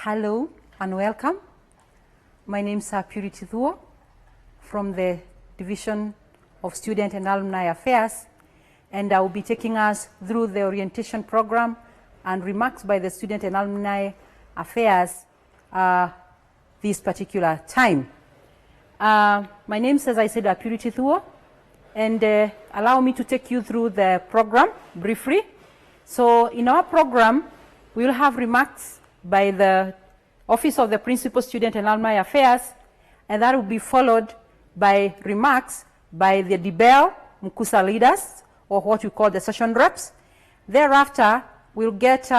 Hello and welcome. My name is Purity Thuo from the Division of Student and Alumni Affairs, and I will be taking us through the orientation program and remarks by the Student and Alumni Affairs this particular time. My name is, as I said, Purity Thuo, and allow me to take you through the program briefly. So in our program, we will have remarks by the Office of the Principal Student and Alumni Affairs, and that will be followed by remarks by the DIBeL Mkusa leaders, or what we call the session reps. Thereafter, we'll get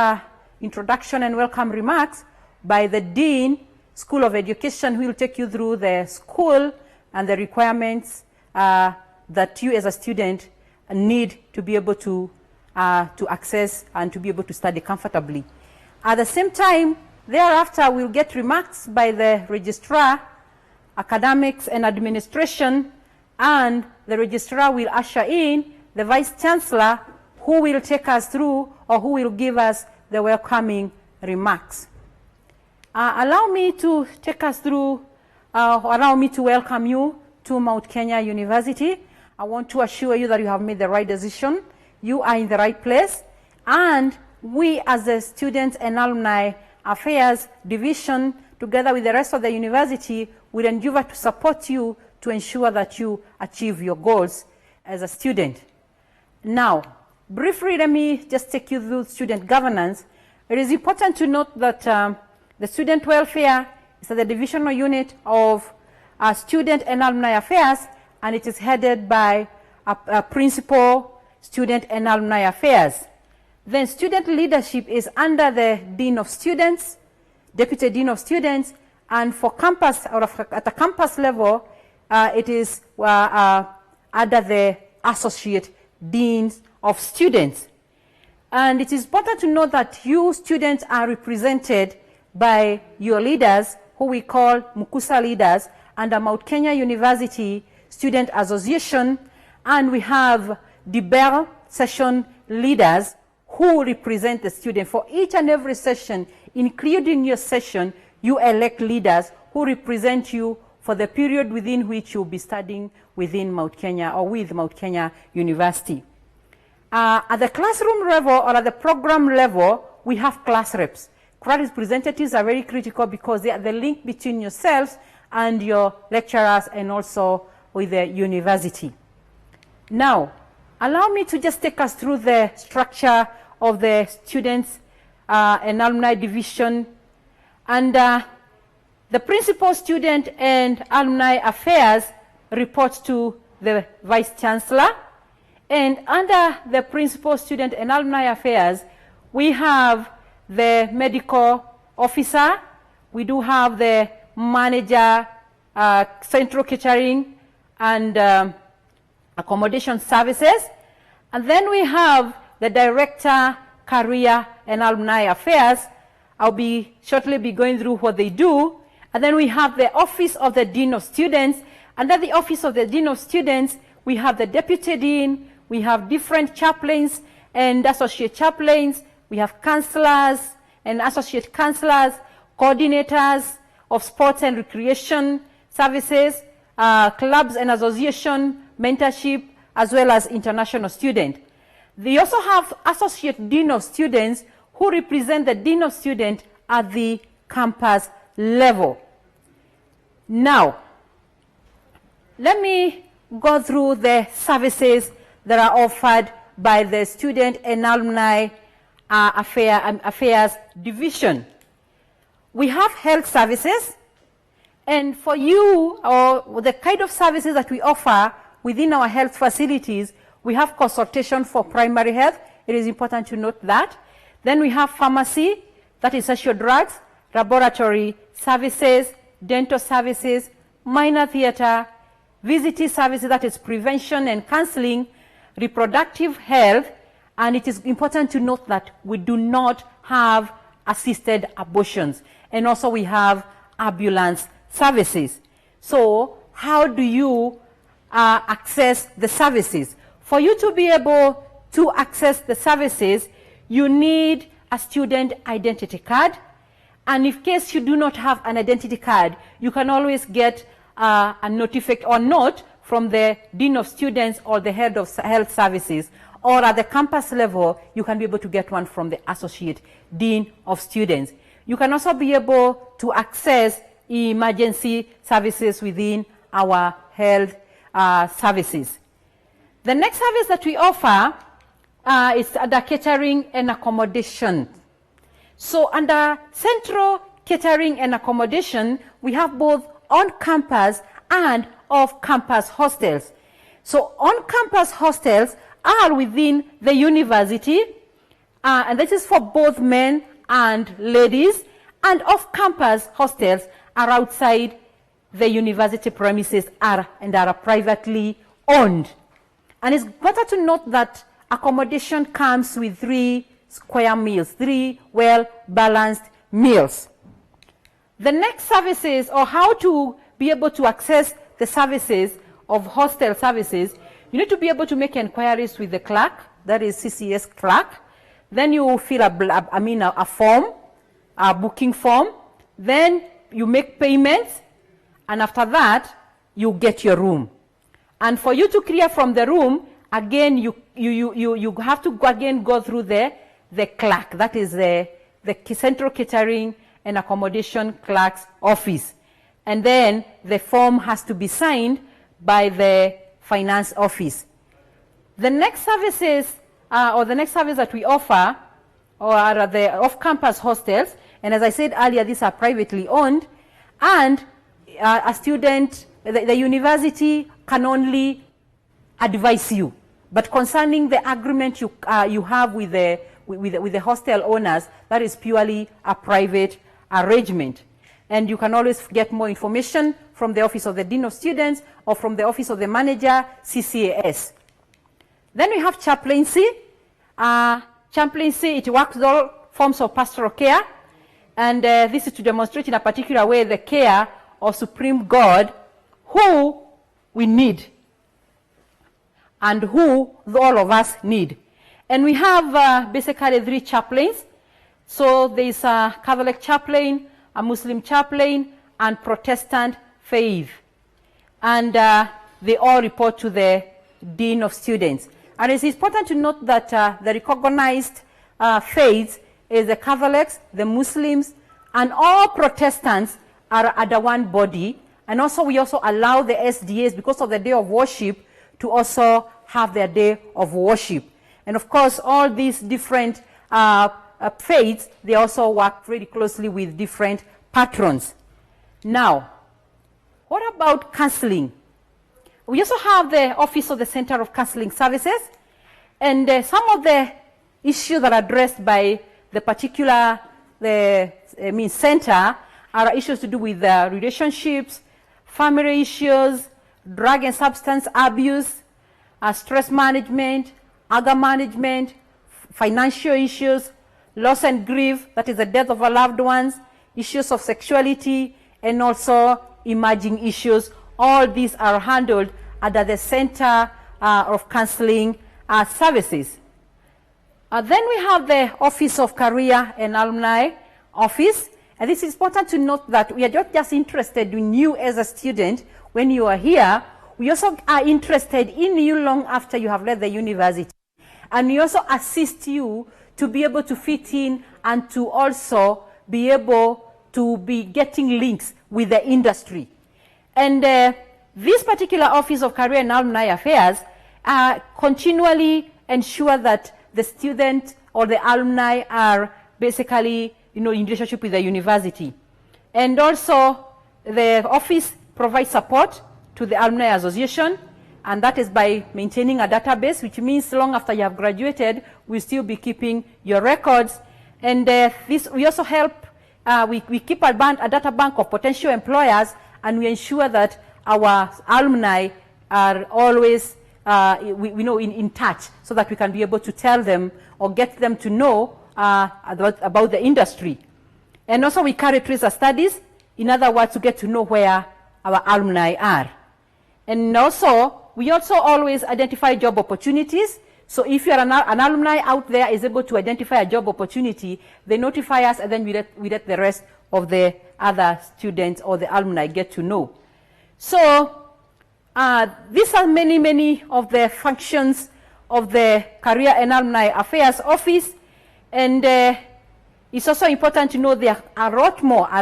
introduction and welcome remarks by the Dean, School of Education, who will take you through the school and the requirements that you as a student need to be able to access and to be able to study comfortably. At the same time, thereafter, we'll get remarks by the registrar, academics and administration, and the registrar will usher in the vice chancellor, who will take us through, or who will give us the welcoming remarks. Allow me to take us through, allow me to welcome you to Mount Kenya University. I want to assure you that you have made the right decision. You are in the right place, and we as the Students and Alumni Affairs Division, together with the rest of the university, will endeavor to support you to ensure that you achieve your goals as a student. Now, briefly, let me just take you through student governance. It is important to note that the student welfare is the divisional unit of Student and Alumni Affairs, and it is headed by a Principal Student and Alumni Affairs. Then student leadership is under the Dean of Students, Deputy Dean of Students, and for campus, or at the campus level, it is under the Associate Deans of Students. And it is important to note that you students are represented by your leaders, who we call Mkusa leaders, under Mount Kenya University Student Association, and we have DIBeL session leaders who represent the student. For each and every session, including your session, you elect leaders who represent you for the period within which you'll be studying within Mount Kenya, or with Mount Kenya University. At the classroom level, or at the program level, we have class reps. Class representatives are very critical because they are the link between yourselves and your lecturers, and also with the university. Now, allow me to just take us through the structure of the Students and Alumni Division. And the Principal Student and Alumni Affairs reports to the Vice Chancellor. And under the Principal Student and Alumni Affairs, we have the Medical Officer. We do have the Manager, Central Catering and Accommodation Services. And then we have the Director, Career and Alumni Affairs. I'll shortly be going through what they do. And then we have the Office of the Dean of Students. Under the Office of the Dean of Students, we have the Deputy Dean, we have different chaplains and associate chaplains, we have counselors and associate counselors, coordinators of sports and recreation services, clubs and association, mentorship, as well as international student. They also have Associate Dean of Students, who represent the Dean of Students at the campus level. Now, let me go through the services that are offered by the Student and Alumni Affairs Division. We have health services, and for you, or the kind of services that we offer within our health facilities, we have consultation for primary health. It is important to note that. Then we have pharmacy, that is essential drugs, laboratory services, dental services, minor theater, visiting services, that is prevention and counseling, reproductive health, and it is important to note that we do not have assisted abortions. And also we have ambulance services. So how do you access the services? For you to be able to access the services, you need a student identity card, And in case you do not have an identity card, you can always get a note from the Dean of Students or the Head of Health Services, or at the campus level, you can be able to get one from the Associate Dean of Students. You can also be able to access emergency services within our health services. The next service that we offer is under catering and accommodation. So under central catering and accommodation, we have both on-campus and off-campus hostels. So on-campus hostels are within the university, and this is for both men and ladies, and off-campus hostels are outside the university premises and are privately owned. And it's better to note that accommodation comes with 3 square meals, 3 well-balanced meals. The next services, or how to be able to access the services of hostel services, you need to be able to make inquiries with the clerk, that is CCS clerk. Then you fill a form, a booking form. Then you make payments, and after that, you get your room. And for you to clear from the room, again, you have to go through the clerk, that is the Central Catering and Accommodation Clerk's office. And then the form has to be signed by the finance office. The next services, or the next service that we offer, are the off-campus hostels. And as I said earlier, these are privately owned. And a student, the university can only advise you. But concerning the agreement you have with the hostel owners, that is purely a private arrangement. And you can always get more information from the Office of the Dean of Students or from the Office of the Manager, CCAS. Then we have chaplaincy. Chaplaincy, it works with all forms of pastoral care. And this is to demonstrate in a particular way the care of Supreme God, who we need and who all of us need. And we have basically 3 chaplains. So there's a Catholic chaplain, a Muslim chaplain, and Protestant faith. And they all report to the Dean of Students. And it's important to note that the recognized faiths is the Catholics, the Muslims, and all Protestants are under one body. And also we also allow the SDAs, because of the day of worship, to also have their day of worship. And of course, all these different faiths, they also work very closely with different patrons. Now, what about counseling? We also have the Office of the Center of Counseling Services, and some of the issues that are addressed by the particular center are issues to do with relationships, family issues, drug and substance abuse, stress management, anger management, financial issues, loss and grief, that is the death of our loved ones, issues of sexuality, and also emerging issues. All these are handled under the Center of Counseling Services. Then we have the Office of Career and Alumni Office. And this is important to note that we are not just interested in you as a student when you are here. We also are interested in you long after you have left the university. And we also assist you to be able to fit in and to also be able to be getting links with the industry. And this particular Office of Career and Alumni Affairs continually ensure that the student or the alumni are basically, in relationship with the university. And also, the office provides support to the Alumni Association, and that is by maintaining a database, which means long after you have graduated, we'll still be keeping your records. And we also help, we keep a data bank of potential employers, and we ensure that our alumni are always in touch, so that we can be able to tell them or get them to know about the industry. And also we carry tracer studies, in other words, to get to know where our alumni are. And also, we also always identify job opportunities. So if you're an alumni out there is able to identify a job opportunity, they notify us, and then we let the rest of the other students or the alumni get to know. So these are many of the functions of the Career and Alumni Affairs Office, and it's also important to know there are a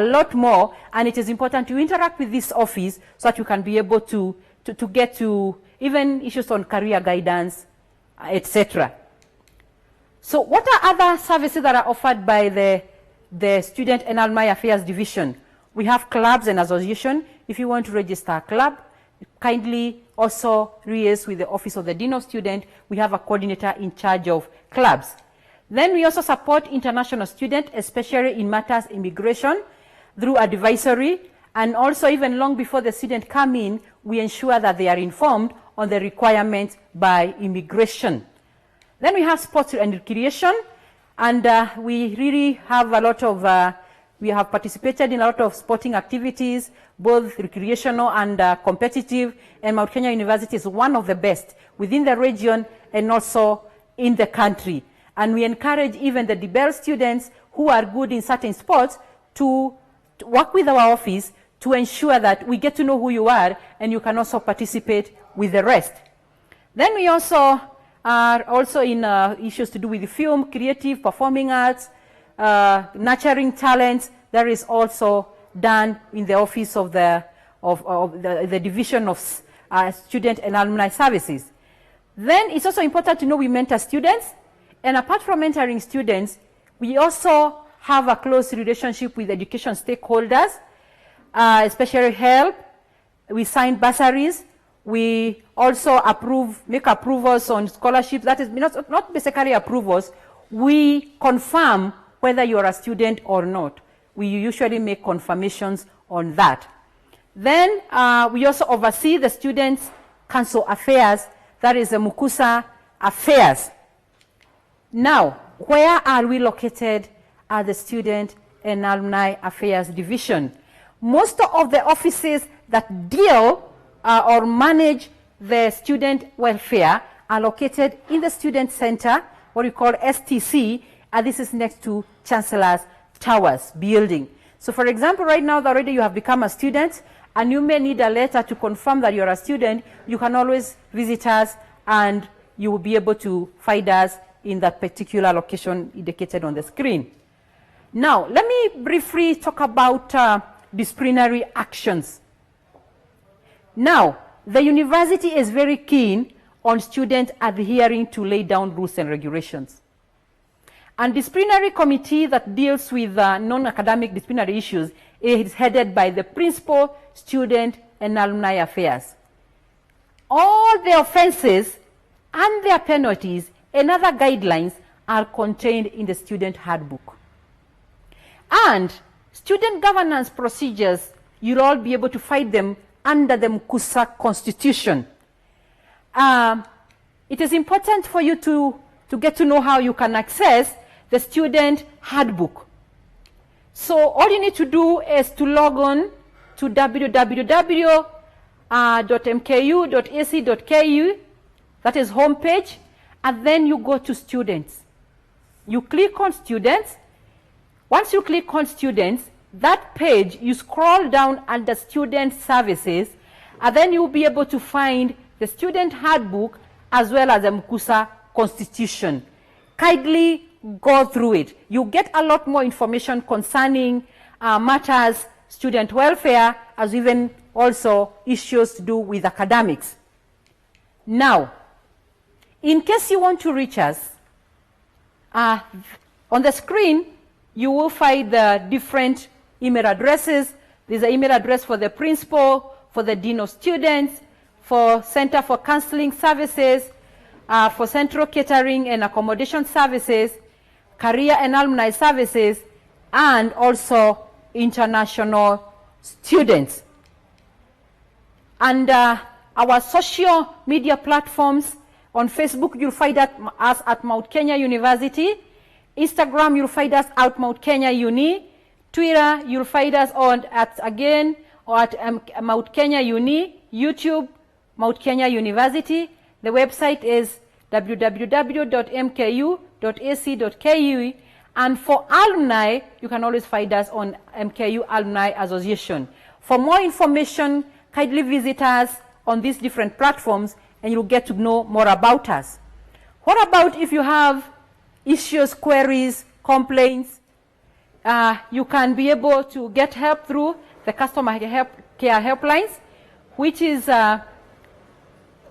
lot more, and it is important to interact with this office so that you can be able to get to even issues on career guidance, etc. So what are other services that are offered by the Student and Alumni Affairs Division? We have clubs and associations. If you want to register a club, kindly also liaise with the Office of the Dean of Students. We have a coordinator in charge of clubs. Then we also support international students, especially in matters immigration, through advisory, and also even long before the student come in, we ensure that they are informed on the requirements by immigration. Then we have sports and recreation, and we really have a lot of, we have participated in a lot of sporting activities, both recreational and competitive, and Mount Kenya University is one of the best within the region and also in the country. And we encourage even the DIBeL students who are good in certain sports to work with our office to ensure that we get to know who you are and you can also participate with the rest. Then we also are also in issues to do with the film, creative, performing arts, nurturing talents. That is also done in the office of the Division of Student and Alumni Services. Then it's also important to know we mentor students. And apart from mentoring students, we also have a close relationship with education stakeholders, especially HELP. We sign bursaries. We also make approvals on scholarships. That is not basically approvals. We confirm whether you are a student or not. We usually make confirmations on that. Then we also oversee the Students' Council Affairs. That is the Mukusa Affairs. Now, where are we located at the Student and Alumni Affairs Division? Most of the offices that deal or manage the student welfare are located in the Student Center, what we call STC, and this is next to Chancellor's Towers building. So for example, right now already you have become a student and you may need a letter to confirm that you're a student. You can always visit us and you will be able to find us in that particular location indicated on the screen. Now, let me briefly talk about disciplinary actions. Now, the university is very keen on students adhering to laid down rules and regulations. And disciplinary committee that deals with non-academic disciplinary issues is headed by the Principal, Student and Alumni Affairs. All the offenses and their penalties and other guidelines are contained in the student handbook. And student governance procedures, you'll all be able to find them under the Mukusa Constitution. It is important for you to get to know how you can access the student handbook. So all you need to do is to log on to www.mku.ac.ku, that is homepage, and then you go to students. You click on students. Once you click on students, that page, you scroll down under student services, and then you'll be able to find the student handbook as well as the Mukusa Constitution. Kindly go through it. You get a lot more information concerning matters, student welfare, as even also issues to do with academics. Now, in case you want to reach us, on the screen, you will find the different email addresses. There's an email address for the principal, for the dean of students, for Center for Counseling Services, for Central Catering and Accommodation Services, Career and Alumni Services, and also international students. And our social media platforms, on Facebook, you'll find us at Mount Kenya University. Instagram, you'll find us at Mount Kenya Uni. Twitter, you'll find us at Mount Kenya Uni. YouTube, Mount Kenya University. The website is www.mku.ac.ke. And for alumni, you can always find us on MKU Alumni Association. For more information, kindly visit us on these different platforms and you'll get to know more about us. What about if you have issues, queries, complaints? You can be able to get help through the customer care helplines, which is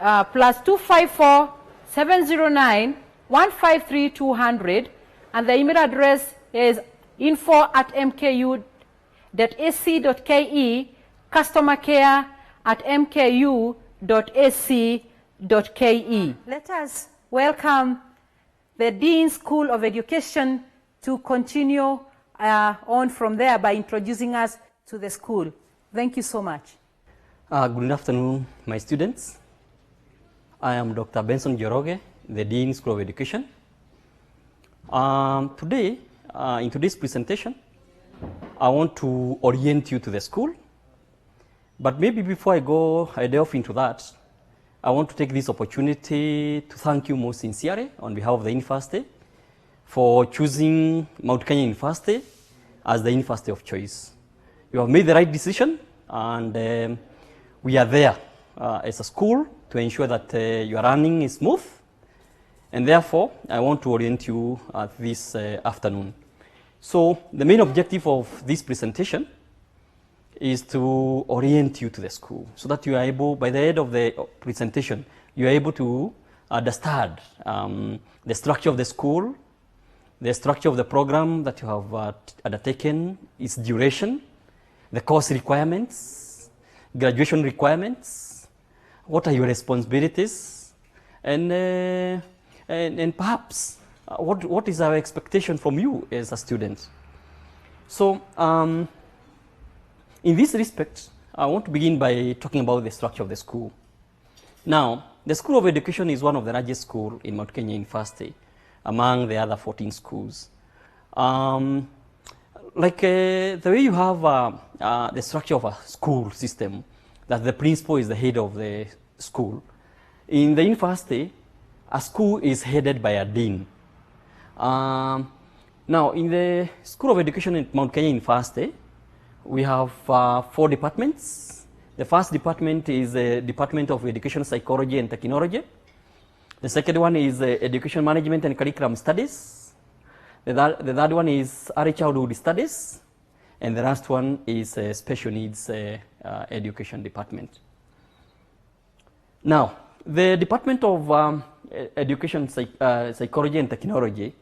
+254 709 153 200, and the email address is info@mku.ac.ke, customercare@mku.ac.ke. Let us welcome the Dean School of Education to continue on from there by introducing us to the school. Thank you so much. Good afternoon, my students. I am Dr. Benson Joroge, the Dean School of Education. Today, in today's presentation, I want to orient you to the school. But maybe before I delve into that, I want to take this opportunity to thank you most sincerely on behalf of the university for choosing Mount Kenya University as the university of choice. You have made the right decision, and we are there as a school to ensure that your running is smooth. And therefore, I want to orient you this afternoon. So the main objective of this presentation is to orient you to the school so that you are able, by the end of the presentation, you are able to understand the structure of the school, the structure of the program that you have undertaken, its duration, the course requirements, graduation requirements, what are your responsibilities, and perhaps what is our expectation from you as a student. So in this respect, I want to begin by talking about the structure of the school. Now, the School of Education is one of the largest schools in Mount Kenya University among the other 14 schools. The way you have the structure of a school system, that the principal is the head of the school. In the university, a school is headed by a dean. Now, in the School of Education at Mount Kenya University, we have 4 departments. The first department is the Department of Education Psychology and Technology. The second one is Education Management and Curriculum Studies. The third one is Early Childhood Studies. And the last one is Special Needs Education Department. Now, the Department of Education Psychology and Technology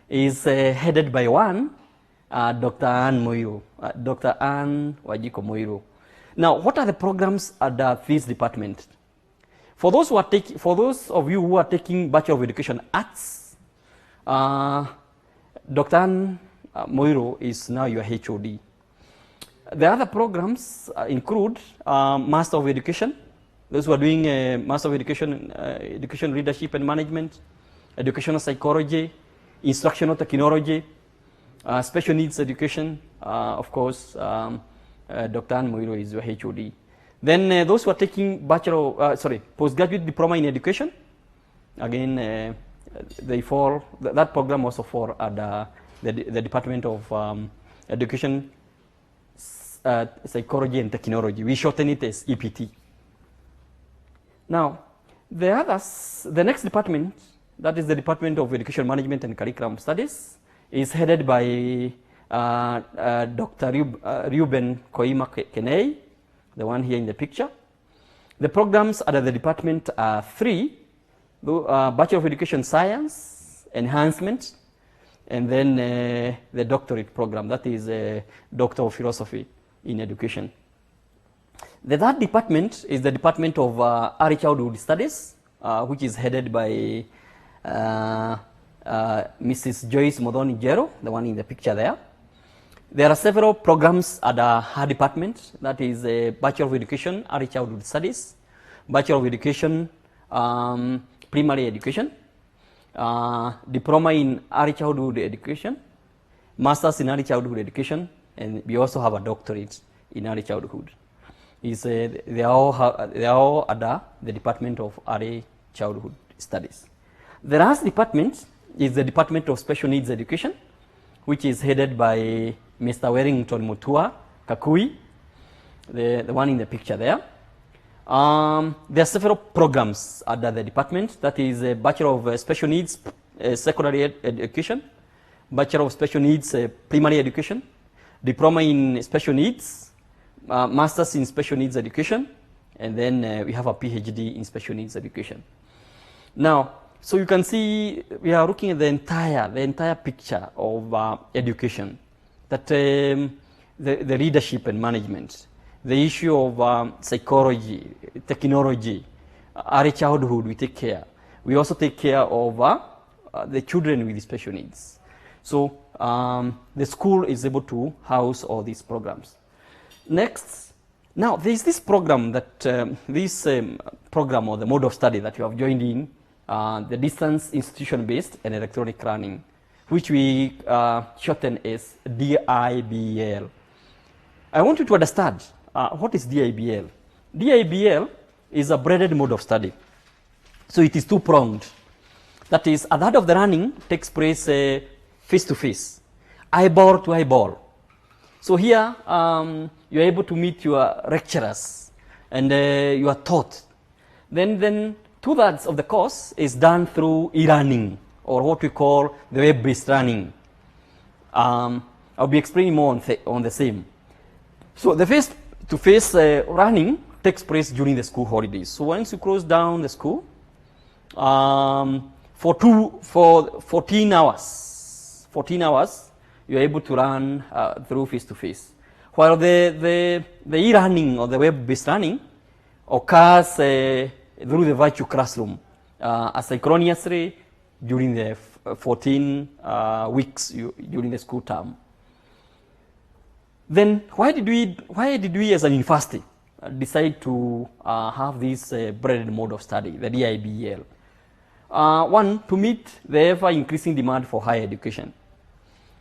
is headed by one, Dr. Ann Moiro, Dr. Ann Wajiko Moiro. Now, what are the programs at this department? For those of you who are taking Bachelor of Education Arts, Dr. Ann Moiro is now your HOD. The other programs include Master of Education. Those who are doing Master of Education, Education Leadership and Management, Educational Psychology, Instructional Technology, Special Needs Education, of course, Dr. Ann Moiro is your HOD. Then those who are taking postgraduate diploma in education, again, they fall, that program also fall at the Department of Education, Psychology and Technology. We shorten it as EPT. Now, the next department, that is the Department of Education Management and Curriculum Studies, is headed by Dr. Reuben Koima Kenei, the one here in the picture. The programs under the department are 3, Bachelor of Education Science, Enhancement, and then the doctorate program, that is Doctor of Philosophy in Education. The third department is the Department of Early Childhood Studies, which is headed by Mrs. Joyce Modoni Jero, the one in the picture there. There are several programs at her department, that is Bachelor of Education, Early Childhood Studies, Bachelor of Education, Primary Education, Diploma in Early Childhood Education, Masters in Early Childhood Education, and we also have a doctorate in Early Childhood. They are all at the Department of Early Childhood Studies. The last department is the Department of Special Needs Education, which is headed by Mr. Wellington Mutua Kakui, the one in the picture there. There are several programs under the department. That is a Bachelor of Special Needs Secondary Education, Bachelor of Special Needs Primary Education, Diploma in Special Needs, Masters in Special Needs Education, and then we have a PhD in Special Needs Education. Now, so you can see we are looking at the entire picture of education, that the leadership and management, the issue of psychology, technology, early childhood, we take care. We also take care of the children with special needs. So the school is able to house all these programs. Next, now there is this program that, program or the mode of study that you have joined in, the distance institution-based and electronic learning, which we shorten as DIBeL. I want you to understand what is DIBeL. DIBeL is a braided mode of study. So it is two-pronged. That is, a lot of the learning takes place face-to-face, eyeball to eyeball. So here, you're able to meet your lecturers and you are taught. Then 2/3 of the course is done through e-learning, or what we call the web-based learning. I'll be explaining more on the same. So the face-to-face learning takes place during the school holidays. So once you close down the school, for 14 hours, you're able to learn through face-to-face. While the e-learning or the web-based learning occurs through the virtual classroom asynchronously during the 14 weeks during the school term. Then why did we as an university decide to have this braided mode of study, the DIBeL? One, to meet the ever-increasing demand for higher education.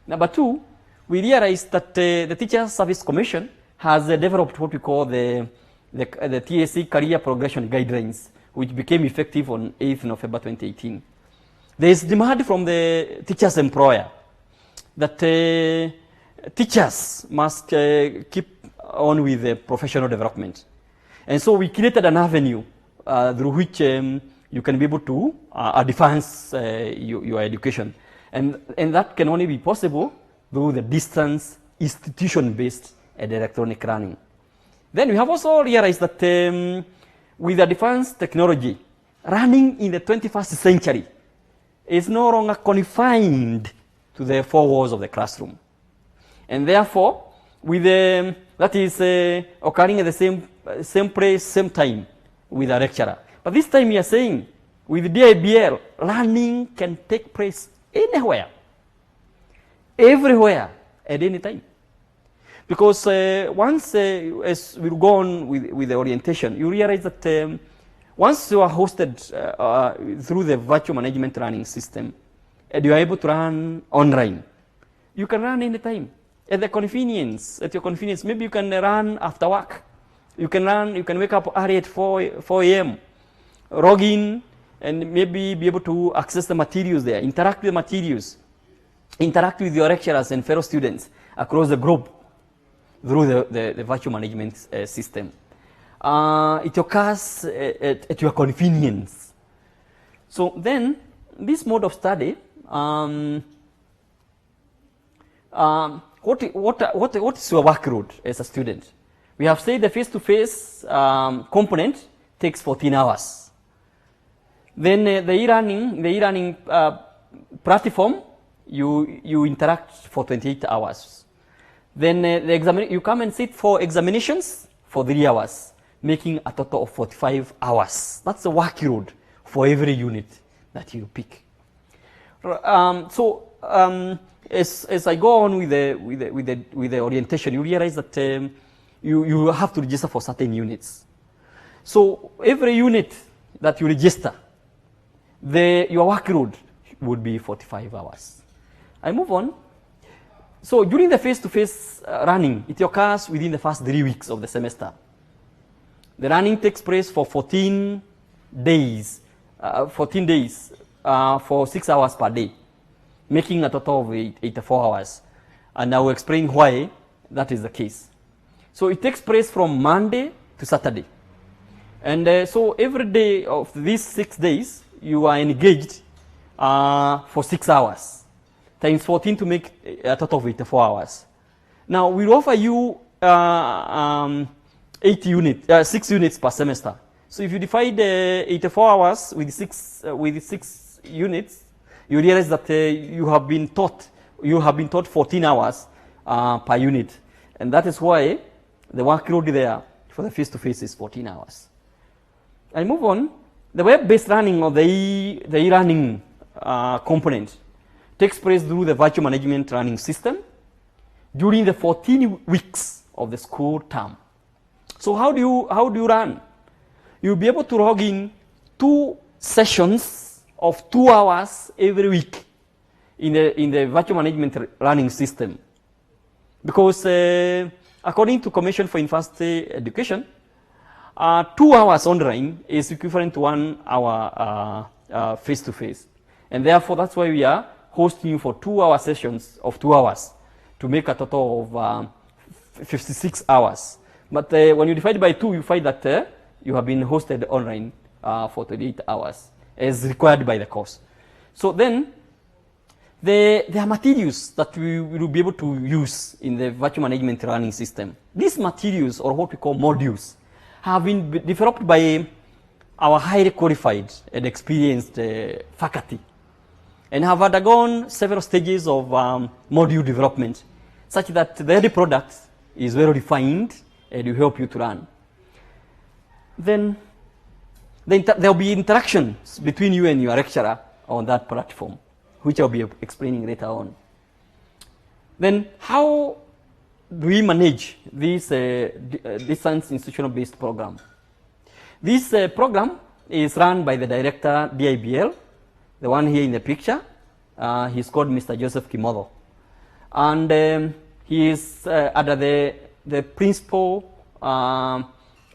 Number two, we realized that the Teachers Service Commission has developed what we call the TSC Career Progression Guidelines, which became effective on 8th November 2018. There is demand from the teacher's employer that teachers must keep on with the professional development. And so we created an avenue through which you can be able to advance your education. And that can only be possible through the distance institution-based and electronic learning. Then we have also realized that with advanced technology, learning in the 21st century is no longer confined to the four walls of the classroom. And therefore, with that is occurring at the same place, same time with a lecturer. But this time we are saying, with DIBeL, learning can take place anywhere, everywhere, at any time. Because once, as we go on with the orientation, you realize that once you are hosted through the virtual management learning system, and you are able to run online, you can run anytime, at your convenience. Maybe you can run after work. You can wake up early at 4 a.m., log in, and maybe be able to access the materials there, interact with the materials, interact with your lecturers and fellow students across the globe through the virtual management system. It occurs at your convenience. So then, this mode of study, what is your workload as a student? We have said the face-to-face component takes 14 hours. Then the e-learning platform, you interact for 28 hours. Then you come and sit for examinations for 3 hours, making a total of 45 hours. That's the workload for every unit that you pick. As I go on with the orientation, you realize that you have to register for certain units. So every unit that you register, your workload would be 45 hours. I move on. So during the face-to-face running, it occurs within the first 3 weeks of the semester. The running takes place for 14 days. for 6 hours per day, making a total of 84 hours. And I will explain why that is the case. So it takes place from Monday to Saturday. And so every day of these 6 days, you are engaged for 6 hours, times 14 to make a total of 84 hours. Now, we'll offer you 6 units per semester. So if you divide 84 hours with 6 units, you realize that you have been taught 14 hours per unit. And that is why the workload there for the face-to-face is 14 hours. I move on. The web-based learning or the e-learning component takes place through the virtual management learning system during the 14 weeks of the school term. So how do you run? You'll be able to log in 2 sessions of 2 hours every week in the virtual management learning system. Because according to Commission for University Education, 2 hours online is equivalent to 1 hour face-to-face. And therefore, that's why we are hosting you for 2-hour sessions of 2 hours to make a total of 56 hours. But when you divide by 2, you find that you have been hosted online for 28 hours as required by the course. So then, there are materials that we will be able to use in the virtual management learning system. These materials, or what we call modules, have been developed by our highly qualified and experienced faculty and have undergone several stages of module development such that the end product is well defined and will help you to learn. Then there will be interactions between you and your lecturer on that platform, which I'll be explaining later on. Then how do we manage this distance institutional-based program? This program is run by the director, DIBeL, the one here in the picture. He's called Mr. Joseph Kimodo. And he is under the principal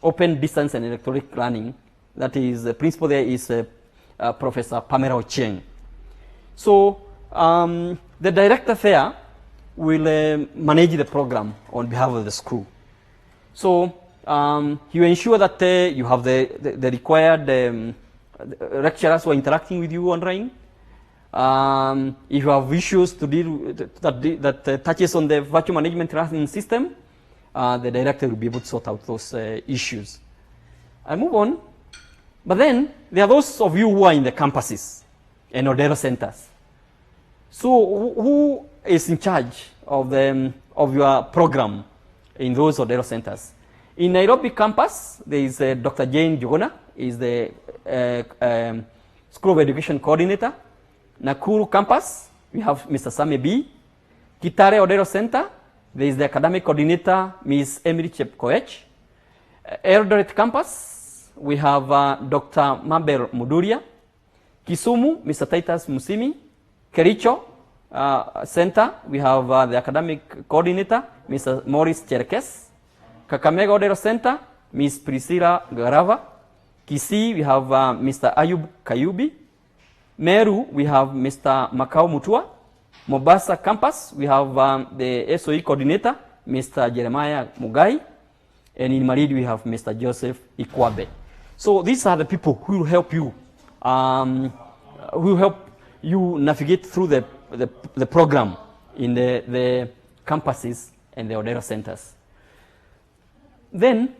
open distance and electronic learning. That is, the principal there is Professor Pamela Ocheng. So the director there will manage the program on behalf of the school. So he will ensure that you have the required lecturers who are interacting with you online. If you have issues to deal with that touches on the virtual management learning system, the director will be able to sort out those issues. I move on. But then there are those of you who are in the campuses and Odero centers. So who is in charge of your program in those Odero centers? In Nairobi campus, there is Dr. Jane Jogona, is the School of Education Coordinator. Nakuru campus, we have Mr. Same B. Kitare Odero Center, there is the Academic Coordinator, Ms. Emily Chepkoech. Eldoret campus, we have Dr. Mabel Muduria. Kisumu, Mr. Titus Musimi. Kericho Center, we have the Academic Coordinator, Mr. Morris Cherkes. Kakamega Odero Center, Ms. Priscilla Garava. Kisii, we have Mr. Ayub Kayubi. Meru, we have Mr. Makau Mutua. Mombasa campus, we have the SOE coordinator, Mr. Jeremiah Mugai. And in Maridi, we have Mr. Joseph Ikwabe. So these are the people who will help you, navigate through the program in the campuses and the Odero centers. Then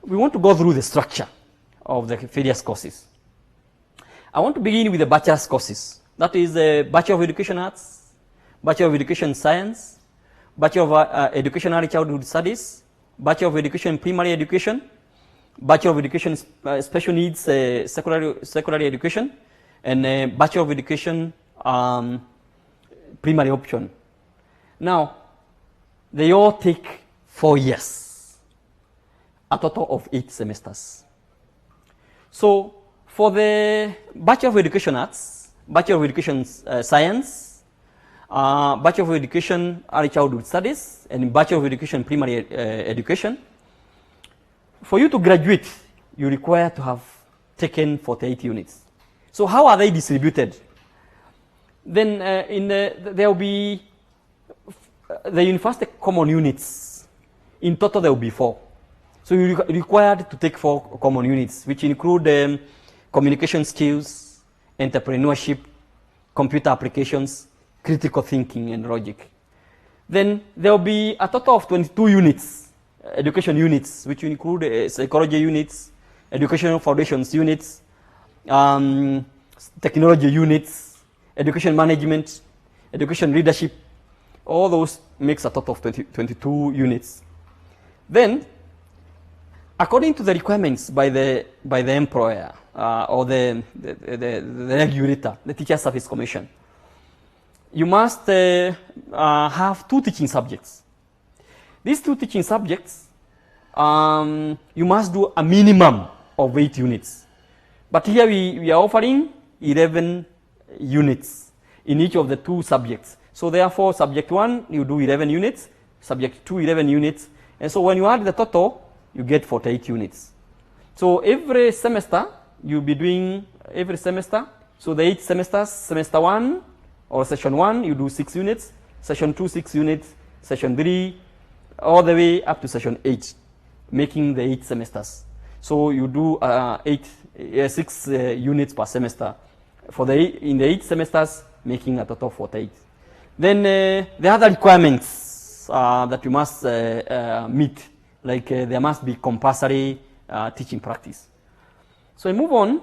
we want to go through the structure of the various courses. I want to begin with the bachelor's courses. That is the Bachelor of Education Arts, Bachelor of Education Science, Bachelor of Education Early Childhood Studies, Bachelor of Education Primary Education, Bachelor of Education Special Needs Secondary Education, and Bachelor of Education Primary Option. Now, they all take 4 years, a total of 8 semesters. So, for the Bachelor of Education Arts, Bachelor of Education Science, Bachelor of Education Early Childhood Studies, and Bachelor of Education Primary Education, for you to graduate, you require to have taken 48 units. So how are they distributed? Then there will be the university common units. In total, there will be 4. So you're required to take 4 common units, which include communication skills, entrepreneurship, computer applications, critical thinking, and logic. Then there will be a total of 22 units, education units, which include psychology units, educational foundations units, technology units, education management, education leadership. All those makes a total of 22 units. Then, according to the requirements by the employer or the regulator, the Teacher Service Commission, you must have 2 teaching subjects. These 2 teaching subjects, you must do a minimum of 8 units. But here we are offering 11 units in each of the 2 subjects. So therefore, subject 1, you do 11 units, subject 2, 11 units. And so when you add the total, you get 48 units. So every semester, you'll be doing every semester. So the 8 semesters, semester 1 or session 1, you do 6 units, session 2, 6 units, session 3, all the way up to session 8, making the 8 semesters. So you do 6 units per semester. In the 8 semesters, making a total of 48. Then the other requirements that you must meet, like there must be compulsory teaching practice. So I move on.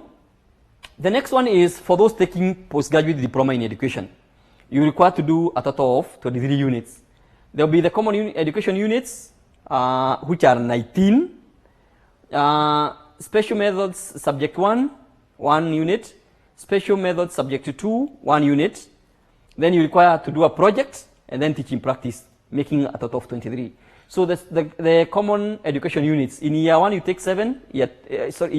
The next one is for those taking postgraduate diploma in education. You're required to do a total of 23 units. There will be the common education units, which are 19. Special methods subject 1, 1 unit. Special methods subject 2, 1 unit. Then you require to do a project and then teaching practice, making a total of 23. So the common education units, in year 1 you take 7, year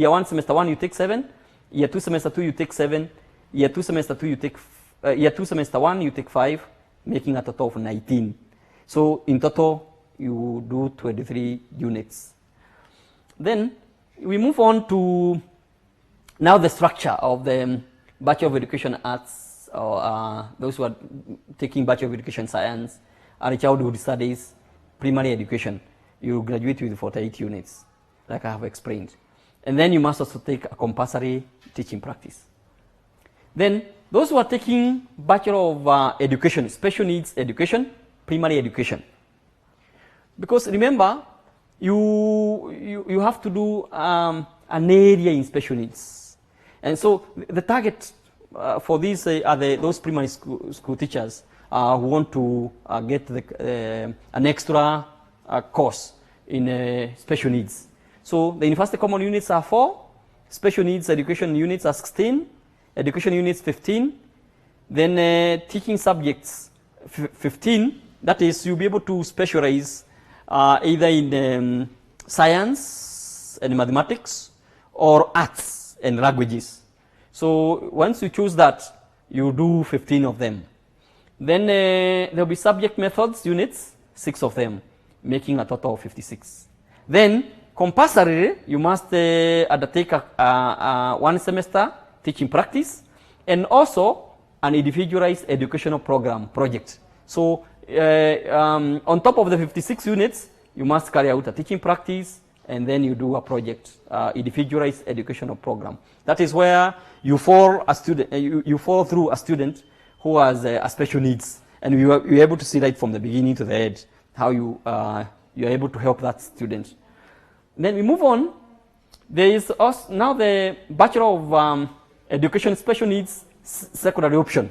1 semester 1 you take 7, year 2 semester 2 you take 7, year 2 semester 2 you take, year 2 semester 1 you take 5, making a total of 19. So in total you do 23 units. Then we move on to now the structure of the Bachelor of Education Arts, or those who are taking Bachelor of Education Science, Early Childhood Studies, Primary Education. You graduate with 48 units, like I have explained. And then you must also take a compulsory teaching practice. Then those who are taking Bachelor of Education, Special Needs Education, Primary Education. Because remember, you have to do an area in special needs. And so the target for these are those primary school teachers who want to get an extra course in special needs. So the university common units are 4, special needs education units are 16, education units 15, then teaching subjects 15. That is, you'll be able to specialize either in science and mathematics or arts and languages. So once you choose that, you do 15 of them. Then there will be subject methods units, 6 of them, making a total of 56. Then compulsorily, you must undertake a 1 semester teaching practice and also an individualized educational program project. So on top of the 56 units, you must carry out a teaching practice and then you do a project, individualized educational program. That is where you fall a student, you fall through a student who has a special needs, and you're able to see right from the beginning to the end how you're able to help that student. Then we move on. There is also now the Bachelor of Education Special Needs secondary option.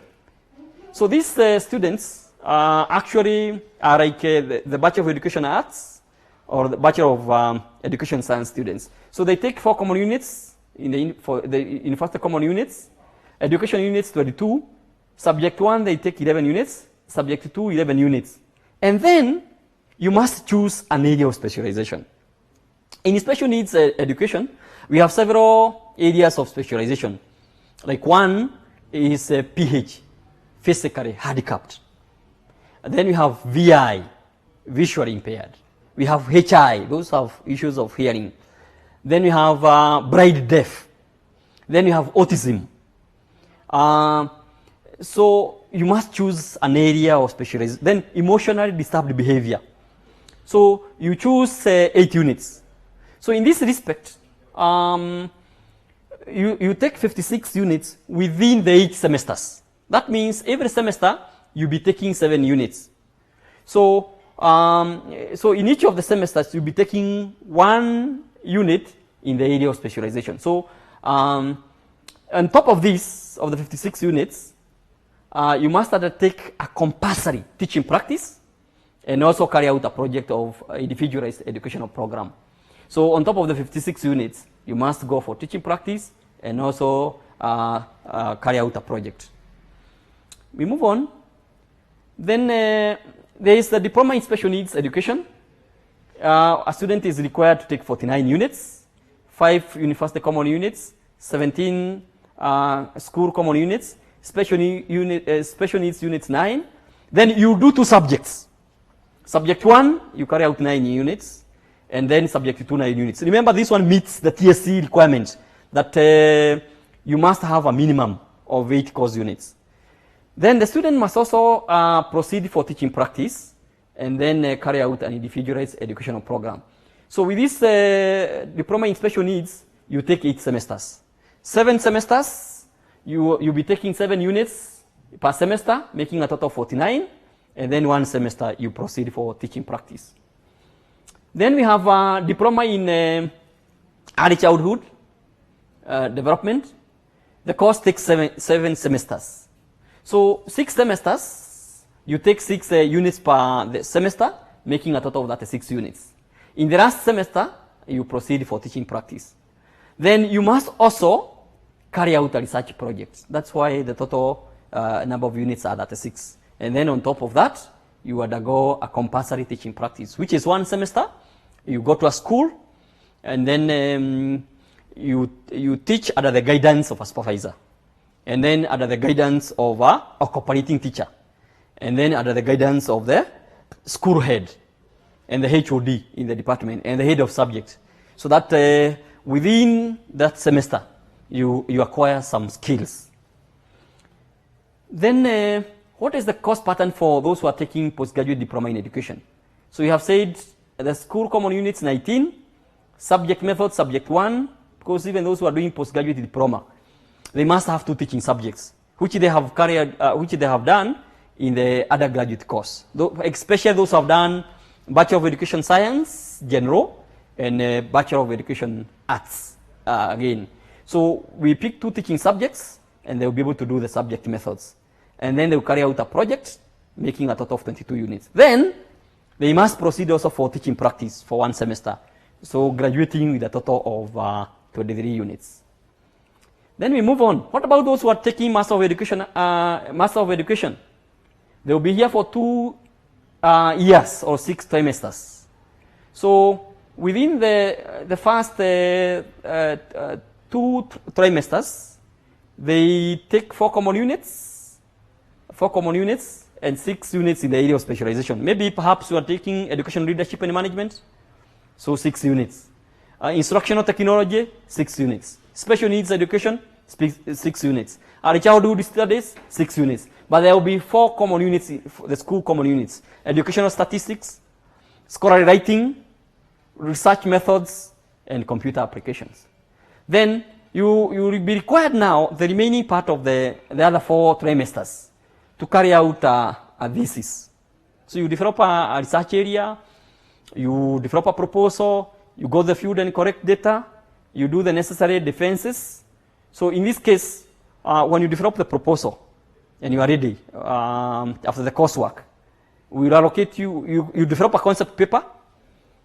So these students actually are like the Bachelor of Education Arts or the Bachelor of Education Science students. So they take 4 common units for the university common units, education units 22, subject 1 they take 11 units, subject 2 11 units. And then you must choose an area of specialization. In special needs education, we have several areas of specialization. Like one is PH, physically handicapped. And then we have VI, visually impaired. We have HI, those have issues of hearing. Then we have braille deaf. Then we have autism. So you must choose an area of specialization. Then emotionally disturbed behavior. So you choose 8 units. So in this respect, you take 56 units within the 8 semesters. That means every semester you'll be taking 7 units. So, so in each of the semesters you'll be taking 1 unit in the area of specialization. So on top of this, of the 56 units, you must undertake a compulsory teaching practice and also carry out a project of individualized educational program. So on top of the 56 units, you must go for teaching practice and also carry out a project. We move on. Then there is the diploma in special needs education. A student is required to take 49 units, 5 university common units, 17 school common units, special needs units 9. Then you do 2 subjects. Subject 1, you carry out 9 units, and then subject 2, 9 units. Remember, this one meets the TSC requirement that you must have a minimum of 8 course units. Then the student must also proceed for teaching practice and then carry out an individualized educational program. So with this diploma in special needs, you take 8 semesters. 7 semesters, you'll be taking 7 units per semester, making a total of 49. And then 1 semester, you proceed for teaching practice. Then we have a diploma in early childhood development. The course takes 7 semesters. So 6 semesters, you take 6 units per semester, making a total of 36 units. In the last semester, you proceed for teaching practice. Then you must also carry out a research project. That's why the total number of units are 36. And then on top of that, you undergo a compulsory teaching practice, which is 1 semester. You go to a school, and then you teach under the guidance of a supervisor, and then under the guidance of a cooperating teacher, and then under the guidance of the school head, and the HOD in the department, and the head of subject, so that within that semester, you acquire some skills. Then what is the course pattern for those who are taking postgraduate diploma in education? So we have said the school common units 19, subject method subject 1, because even those who are doing postgraduate diploma, they must have 2 teaching subjects, which they have done in the undergraduate course. Especially those who have done Bachelor of Education Science, General, and Bachelor of Education Arts, again. So we pick 2 teaching subjects, and they'll be able to do the subject methods. And then they'll carry out a project, making a total of 22 units. Then they must proceed also for teaching practice for 1 semester. So graduating with a total of 23 units. Then we move on. What about those who are taking Master of Education? They will be here for 2 years or 6 trimesters. So within the first 2 trimesters, they take 4 common units, and 6 units in the area of specialization. Maybe perhaps you are taking education leadership and management, so 6 units. Instructional technology, 6 units. Special needs education, 6 units. Early childhood studies, 6 units. But there will be 4 common units, the school common units. Educational statistics, scholarly writing, research methods, and computer applications. Then you will be required now, the remaining part of the other 4 trimesters, to carry out a thesis. So you develop a research area, you develop a proposal, you go to the field and collect data, you do the necessary defenses. So in this case, when you develop the proposal and you are ready after the coursework, we will allocate you develop a concept paper,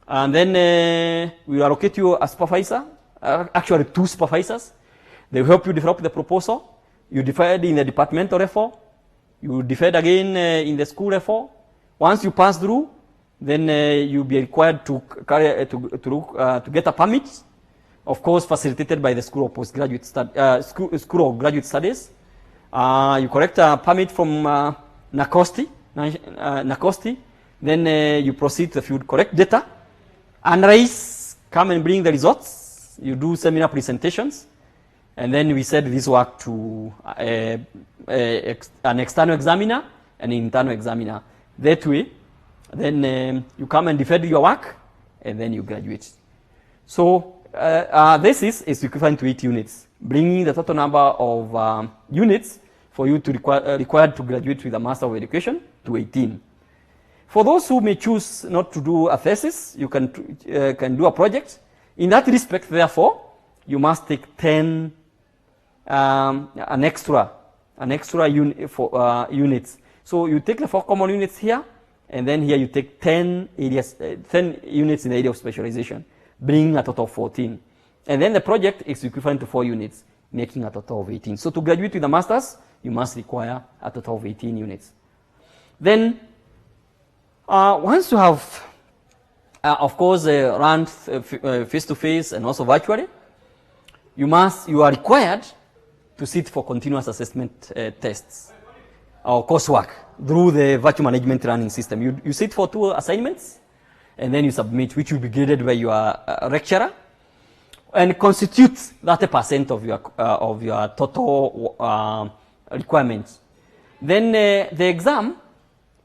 and then we will allocate you a supervisor, actually 2 supervisors. They will help you develop the proposal. You divide in the departmental level, you divide again in the school level. Once you pass through, then you'll be required to get a permit, of course facilitated by the School of Postgraduate School of Graduate Studies. You collect a permit from NACOSTI, then you proceed to the field, collect data, analyze, come and bring the results. You do seminar presentations, And then we send this work to an external examiner and an internal examiner. That way, then you come and defend your work, and then you graduate. So this is equivalent to 8 units, bringing the total number of units for you to required to graduate with a Master of Education to 18. For those who may choose not to do a thesis, you can do a project. In that respect, therefore, you must take 10 an extra units. So you take the 4 common units here, and then here you take 10 units in the area of specialization, bringing a total of 14. And then the project is equivalent to 4 units, making a total of 18. So to graduate with a master's, you must require a total of 18 units. Then, once you have, of course, run face-to-face and also virtually, you are required to sit for continuous assessment tests or coursework through the virtual management running system. You sit for 2 assignments, and then you submit, which will be graded by your lecturer, and constitutes 30% of your total requirements. Then the exam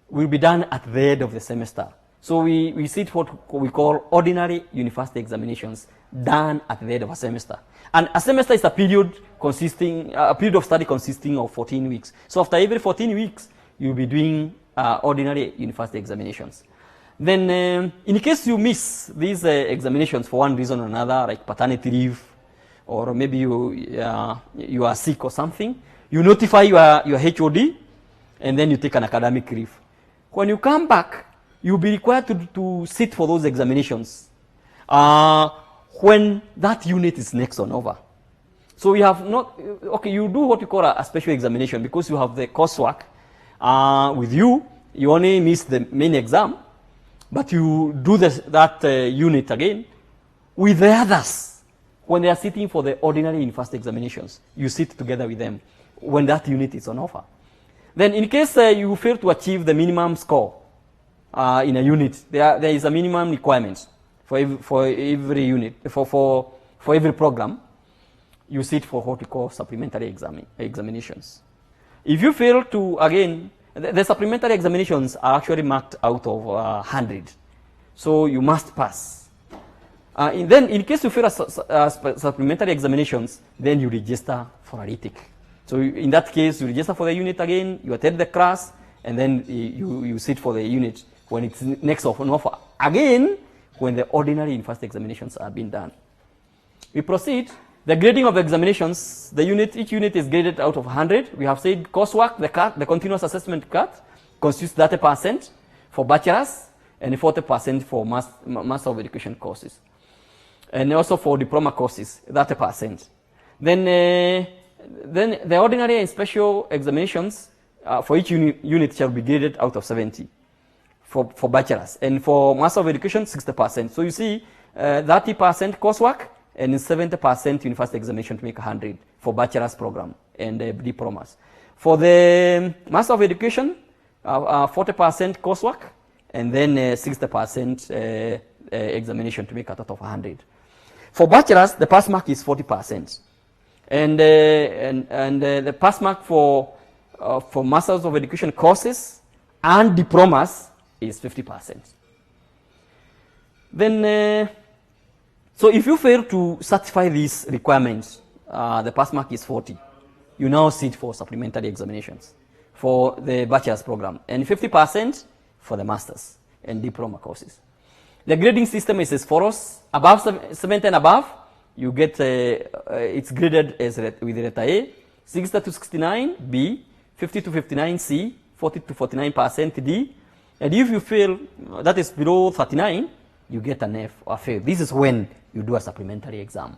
will be done at the end of the semester. So we sit what we call ordinary university examinations, done at the end of a semester. And a semester is a period of study consisting of 14 weeks. So after every 14 weeks, you'll be doing ordinary university examinations. Then in case you miss these examinations for one reason or another, like paternity leave, or maybe you are sick or something, you notify your HOD, and then you take an academic leave. When you come back, you'll be required to sit for those examinations when that unit is next on over. So you have not, okay, you do what you call a special examination because you have the coursework with you. You only miss the main exam, but you do that unit again with the others. When they are sitting for the ordinary university examinations, you sit together with them when that unit is on offer. Then in case you fail to achieve the minimum score in a unit, there is a minimum requirement for every unit, for every program. You sit for what we call supplementary examinations. If you fail to, again, the supplementary examinations are actually marked out of 100. So you must pass. Then in case you fail supplementary examinations, then you register for a retake. So in that case, you register for the unit again, you attend the class, and then you sit for the unit when it's next on offer. Again, when the ordinary university examinations are being done. We proceed. The grading of examinations, each unit is graded out of 100. We have said coursework, the continuous assessment cut, constitutes 30% for bachelor's and 40% for Master of Education courses. And also for diploma courses, 30%. Then the ordinary and special examinations for each unit shall be graded out of 70 for bachelor's. And for Master of Education, 60%. So you see 30% coursework, and 70% university examination to make 100 for bachelor's program and diplomas. For the Master of Education, 40% coursework, and then 60% examination to make a total of 100. For bachelor's, the pass mark is 40%, and the pass mark for Masters of Education courses and diplomas is 50%. Then. So if you fail to satisfy these requirements, the pass mark is 40. You now sit for supplementary examinations for the bachelor's program, and 50% for the master's and diploma courses. The grading system is as follows. Above 70 and above, you get, it's graded as with letter A, 60 to 69, B, 50 to 59, C, 40 to 49%, D. And if you fail, that is below 39, you get an F or fail. This is when you do a supplementary exam.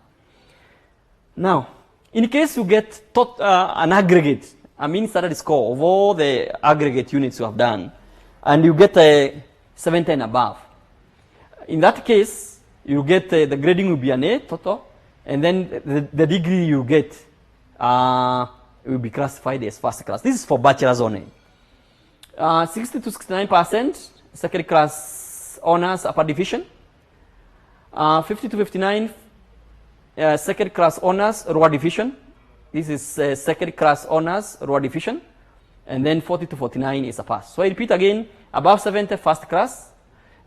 Now, in case you get an aggregate, a mean standard score of all the aggregate units you have done, and you get a 70 and above, in that case, you get the grading will be an A total, and then the degree you get will be classified as first class. This is for bachelor's only. 60 to 69%, second class honors upper division. 50 to 59, second class honors lower division, This is second class honors, lower division. And then 40 to 49 is a pass. So I repeat again, above 70, first class.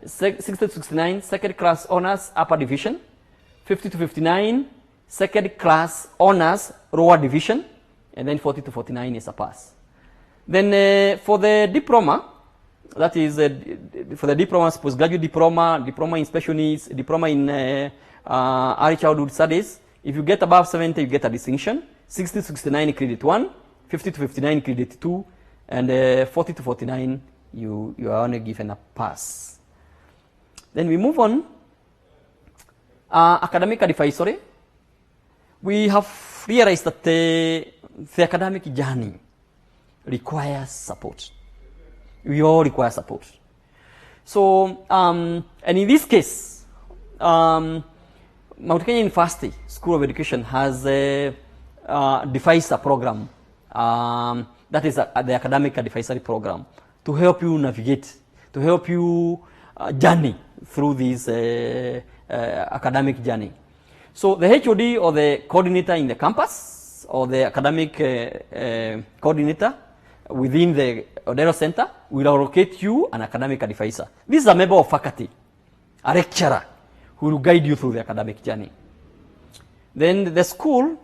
60 to 69, second class honors, upper division. 50 to 59, second class honors, lower division. And then 40 to 49 is a pass. Then for the diploma, that is for the diploma, postgraduate diploma, diploma in special needs, diploma in early childhood studies, if you get above 70, you get a distinction. 60 to 69, credit 1. 50 to 59, credit 2. And 40 to 49, you are only given a pass. Then we move on. Academic advisory. We have realized that the academic journey requires support. We all require support. So, and in this case, Mount Kenya University School of Education has devised a program that is the academic advisory program to help you navigate, to help you journey through this academic journey. So the HOD or the coordinator in the campus or the academic coordinator within the Odero Center will allocate you an academic advisor. This is a member of faculty, a lecturer who will guide you through the academic journey. Then the school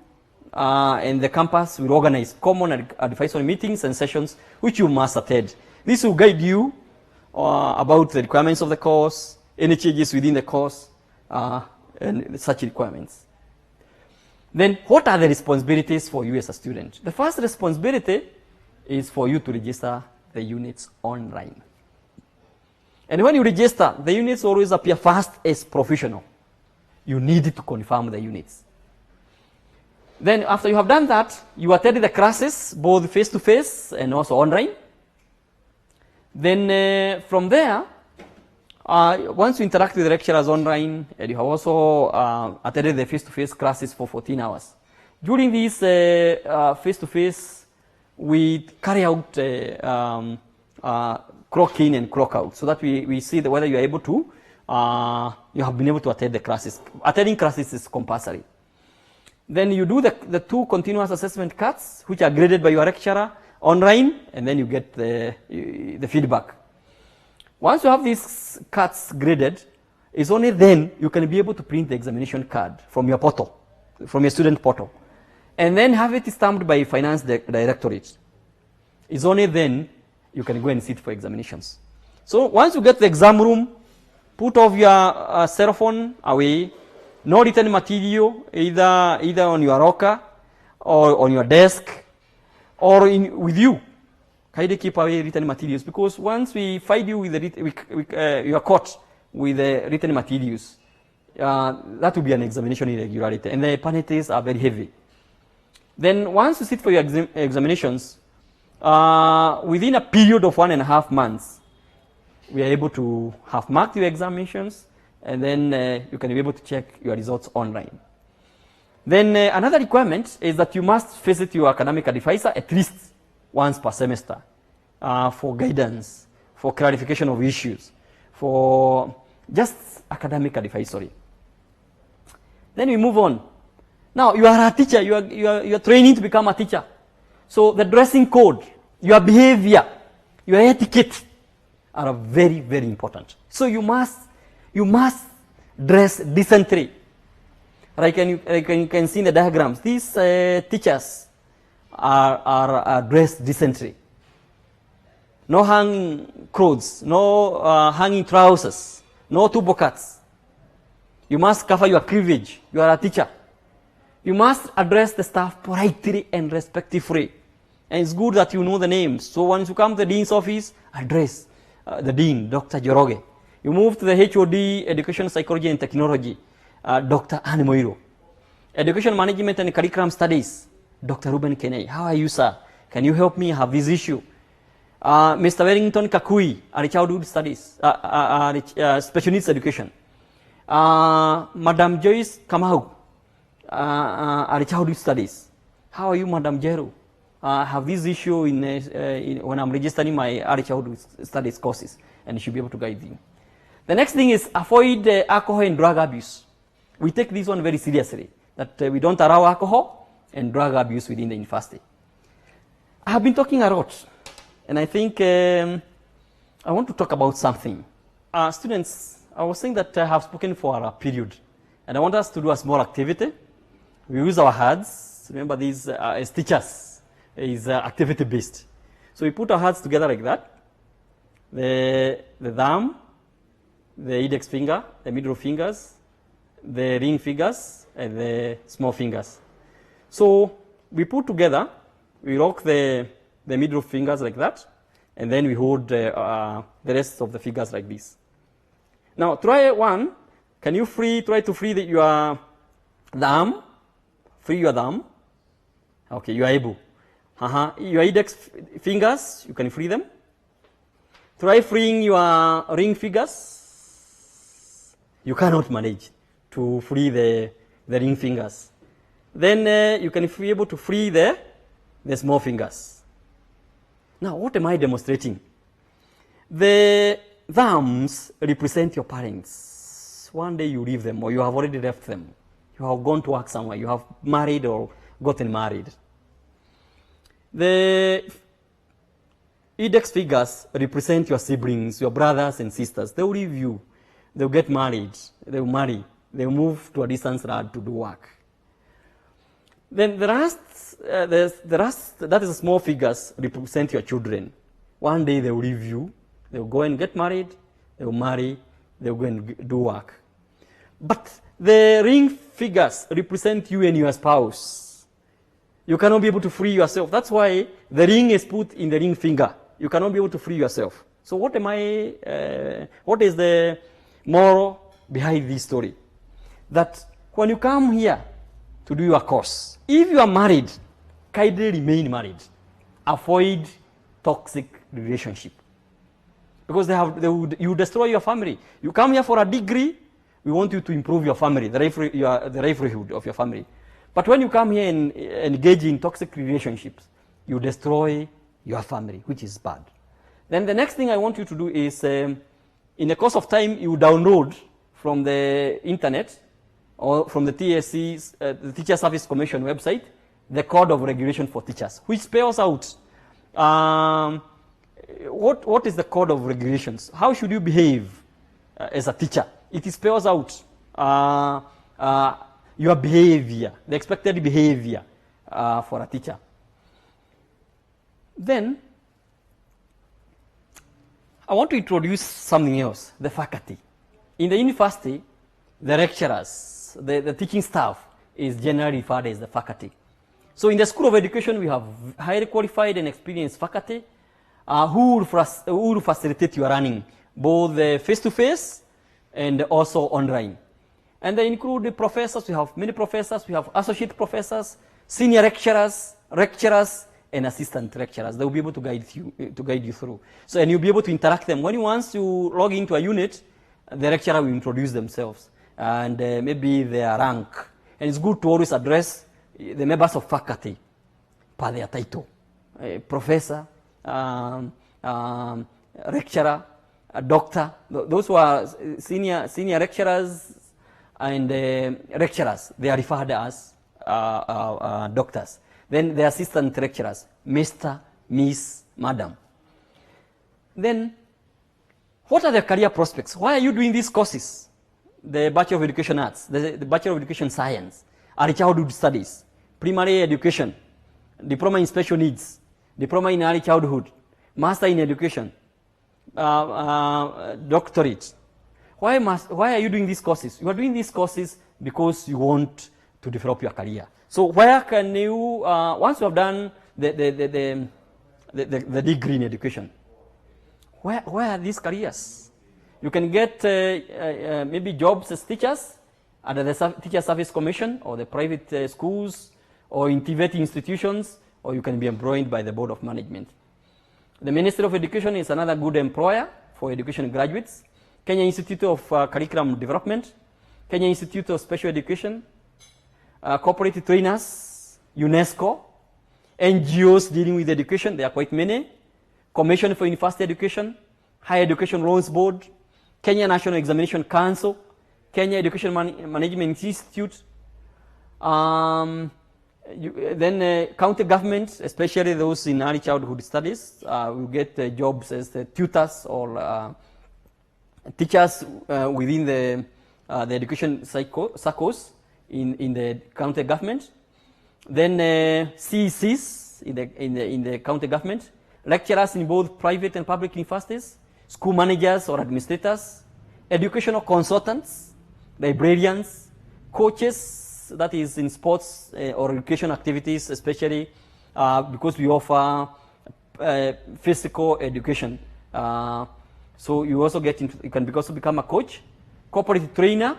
and the campus will organize common advisory meetings and sessions which you must attend. This will guide you about the requirements of the course, any changes within the course, and such requirements. Then what are the responsibilities for you as a student? The first responsibility is for you to register the units online. And when you register, the units always appear first as professional. You need to confirm the units. Then after you have done that, you attend the classes, both face-to-face and also online. Then from there, once you interact with the lecturers online, and you have also attended the face-to-face classes for 14 hours. During these face-to-face, we carry out clock in and clock out, so that we see whether you are able to, you have been able to attend the classes. Attending classes is compulsory. Then you do the 2 continuous assessment cards, which are graded by your lecturer online, and then you get the feedback. Once you have these cards graded, it's only then you can be able to print the examination card from your portal, from your student portal, and then have it stamped by Finance Directorate. It's only then you can go and sit for examinations. So once you get the exam room, put off your cell phone away. No written material, either on your locker or on your desk or with you. Kindly keep away written materials, because once we find you with you are caught with the written materials, that will be an examination irregularity, and the penalties are very heavy. Then once you sit for your examinations, within a period of 1.5 months, we are able to have marked your examinations, and then you can be able to check your results online. Then another requirement is that you must visit your academic advisor at least once per semester for guidance, for clarification of issues, for just academic advisory. Then we move on. Now you are a teacher, you are training to become a teacher. So the dressing code, your behavior, your etiquette are very, very important. So you must dress decently. Like you can see in the diagrams, these teachers are dressed decently. No hanging clothes, no hanging trousers, no tubo cuts. You must cover your cleavage. You are a teacher. You must address the staff politely and respectfully. And it's good that you know the names. So once you come to the dean's office, address the dean, Dr. Joroge. You move to the HOD, Education, Psychology and Technology, Dr. Anne Moiro. Education Management and Curriculum Studies, Dr. Ruben Kenei. How are you, sir? Can you help me have this issue? Mr. Wellington Kakui, Early Childhood Studies, Special Needs Education. Madam Joyce Kamau, Early Childhood Studies. How are you, Madam Jero? Have this issue when I'm registering my Early Childhood Studies courses, and you should be able to guide you. The next thing is avoid alcohol and drug abuse. We take this one very seriously, that we don't allow alcohol and drug abuse within the university. I have been talking a lot, and I think I want to talk about something. Students, I was saying that I have spoken for a period, and I want us to do a small activity. We use our hands. Remember, these as teachers is activity-based. So we put our hands together like that. The thumb, the index finger, the middle fingers, the ring fingers, and the small fingers. So we put together, we rock the middle fingers like that, and then we hold the rest of the fingers like this. Now try one. Can you try to free your thumb? Free your thumb. Okay, you are able. Your index fingers, you can free them. Try freeing your ring fingers. You cannot manage to free the ring fingers. Then you can be able to free the small fingers. Now, what am I demonstrating? The thumbs represent your parents. One day you leave them, or you have already left them. You have gone to work somewhere. You have married or gotten married. The index fingers represent your siblings, your brothers and sisters. They will leave you. They will get married. They will marry. They will move to a distant land to do work. Then the rest, that is small figures, represent your children. One day they will leave you. They will go and get married. They will marry. They will go and do work. But the ring figures represent you and your spouse. You cannot be able to free yourself. That's why the ring is put in the ring finger. You cannot be able to free yourself. So what is the moral behind this story? That when you come here to do your course, if you are married, kindly remain married. Avoid toxic relationship. Because you destroy your family. You come here for a degree, we want you to improve your family, the livelihood of your family. But when you come here and engage in toxic relationships, you destroy your family, which is bad. Then the next thing I want you to do is, in the course of time, you download from the internet or from the TSC's, the Teacher Service Commission website, the Code of Regulation for Teachers, which spells out what is the Code of Regulations. How should you behave as a teacher? It spells out your behavior, the expected behavior for a teacher. Then, I want to introduce something else, the faculty. In the university, the lecturers, the teaching staff is generally referred as the faculty. So in the School of Education, we have highly qualified and experienced faculty who will facilitate your learning, both face-to-face and also online. And they include the professors. We have many professors. We have associate professors, senior lecturers, and assistant lecturers. They will be able to guide you through. So, and you'll be able to interact them. Once you log into a unit, the lecturer will introduce themselves and maybe their rank. And it's good to always address the members of faculty by their title. Professor, lecturer, doctor. Those who are senior lecturers and lecturers, they are referred as doctors. Then the assistant lecturers, Mr., Miss, Madam. Then, what are the career prospects? Why are you doing these courses? The Bachelor of Education Arts, the Bachelor of Education Science, Early Childhood Studies, Primary Education, Diploma in Special Needs, Diploma in Early Childhood, Master in Education, Doctorate. Why are you doing these courses? You are doing these courses because you want to develop your career. So where can you, once you have done the degree in education, where are these careers? You can get maybe jobs as teachers under the Teacher Service Commission or the private schools or in TVET institutions, or you can be employed by the Board of Management. The Ministry of Education is another good employer for education graduates. Kenya Institute of Curriculum Development, Kenya Institute of Special Education, corporate trainers, UNESCO, NGOs dealing with education, there are quite many, Commission for University Education, Higher Education Loans Board, Kenya National Examination Council, Kenya Education Management Institute, Then county governments, especially those in early childhood studies, will get jobs as tutors or teachers within the education circles in the county government. Then CECs in the county government, lecturers in both private and public universities, school managers or administrators, educational consultants, librarians, coaches, that is in sports or recreation activities, especially because we offer physical education. So you also you can also become a coach, corporate trainer,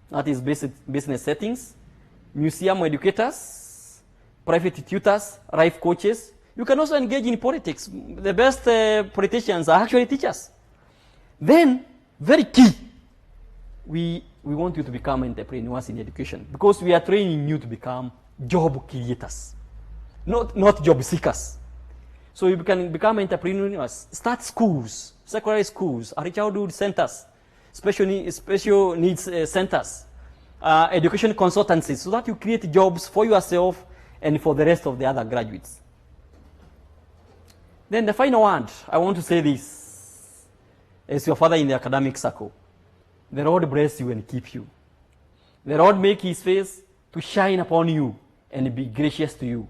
that is business settings, museum educators, private tutors, life coaches. You can also engage in politics. The best politicians are actually teachers. Then, very key, we want you to become entrepreneurs in education because we are training you to become job creators, not job seekers. So you can become entrepreneurs, start schools, secondary schools, early childhood centers, special needs centers, education consultancies, so that you create jobs for yourself and for the rest of the other graduates. Then the final word, I want to say this, as your father in the academic circle, the Lord bless you and keep you. The Lord make his face to shine upon you and be gracious to you.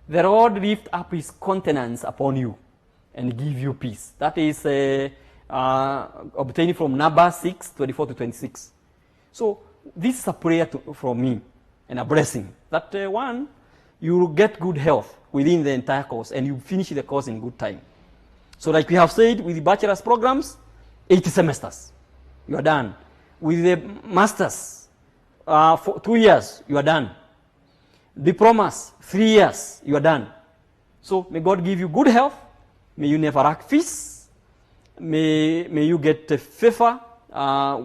The Lord lift up his countenance upon you and give you peace. That is obtained from Numbers 6:24-26. So this is a prayer from me and a blessing that one, you will get good health within the entire course and you finish the course in good time. So like we have said, with the bachelor's programs, 80 semesters, you are done. With the masters, for 2 years, you are done. Diplomas, 3 years, you are done. So may God give you good health. May you never lack fees. May you get favor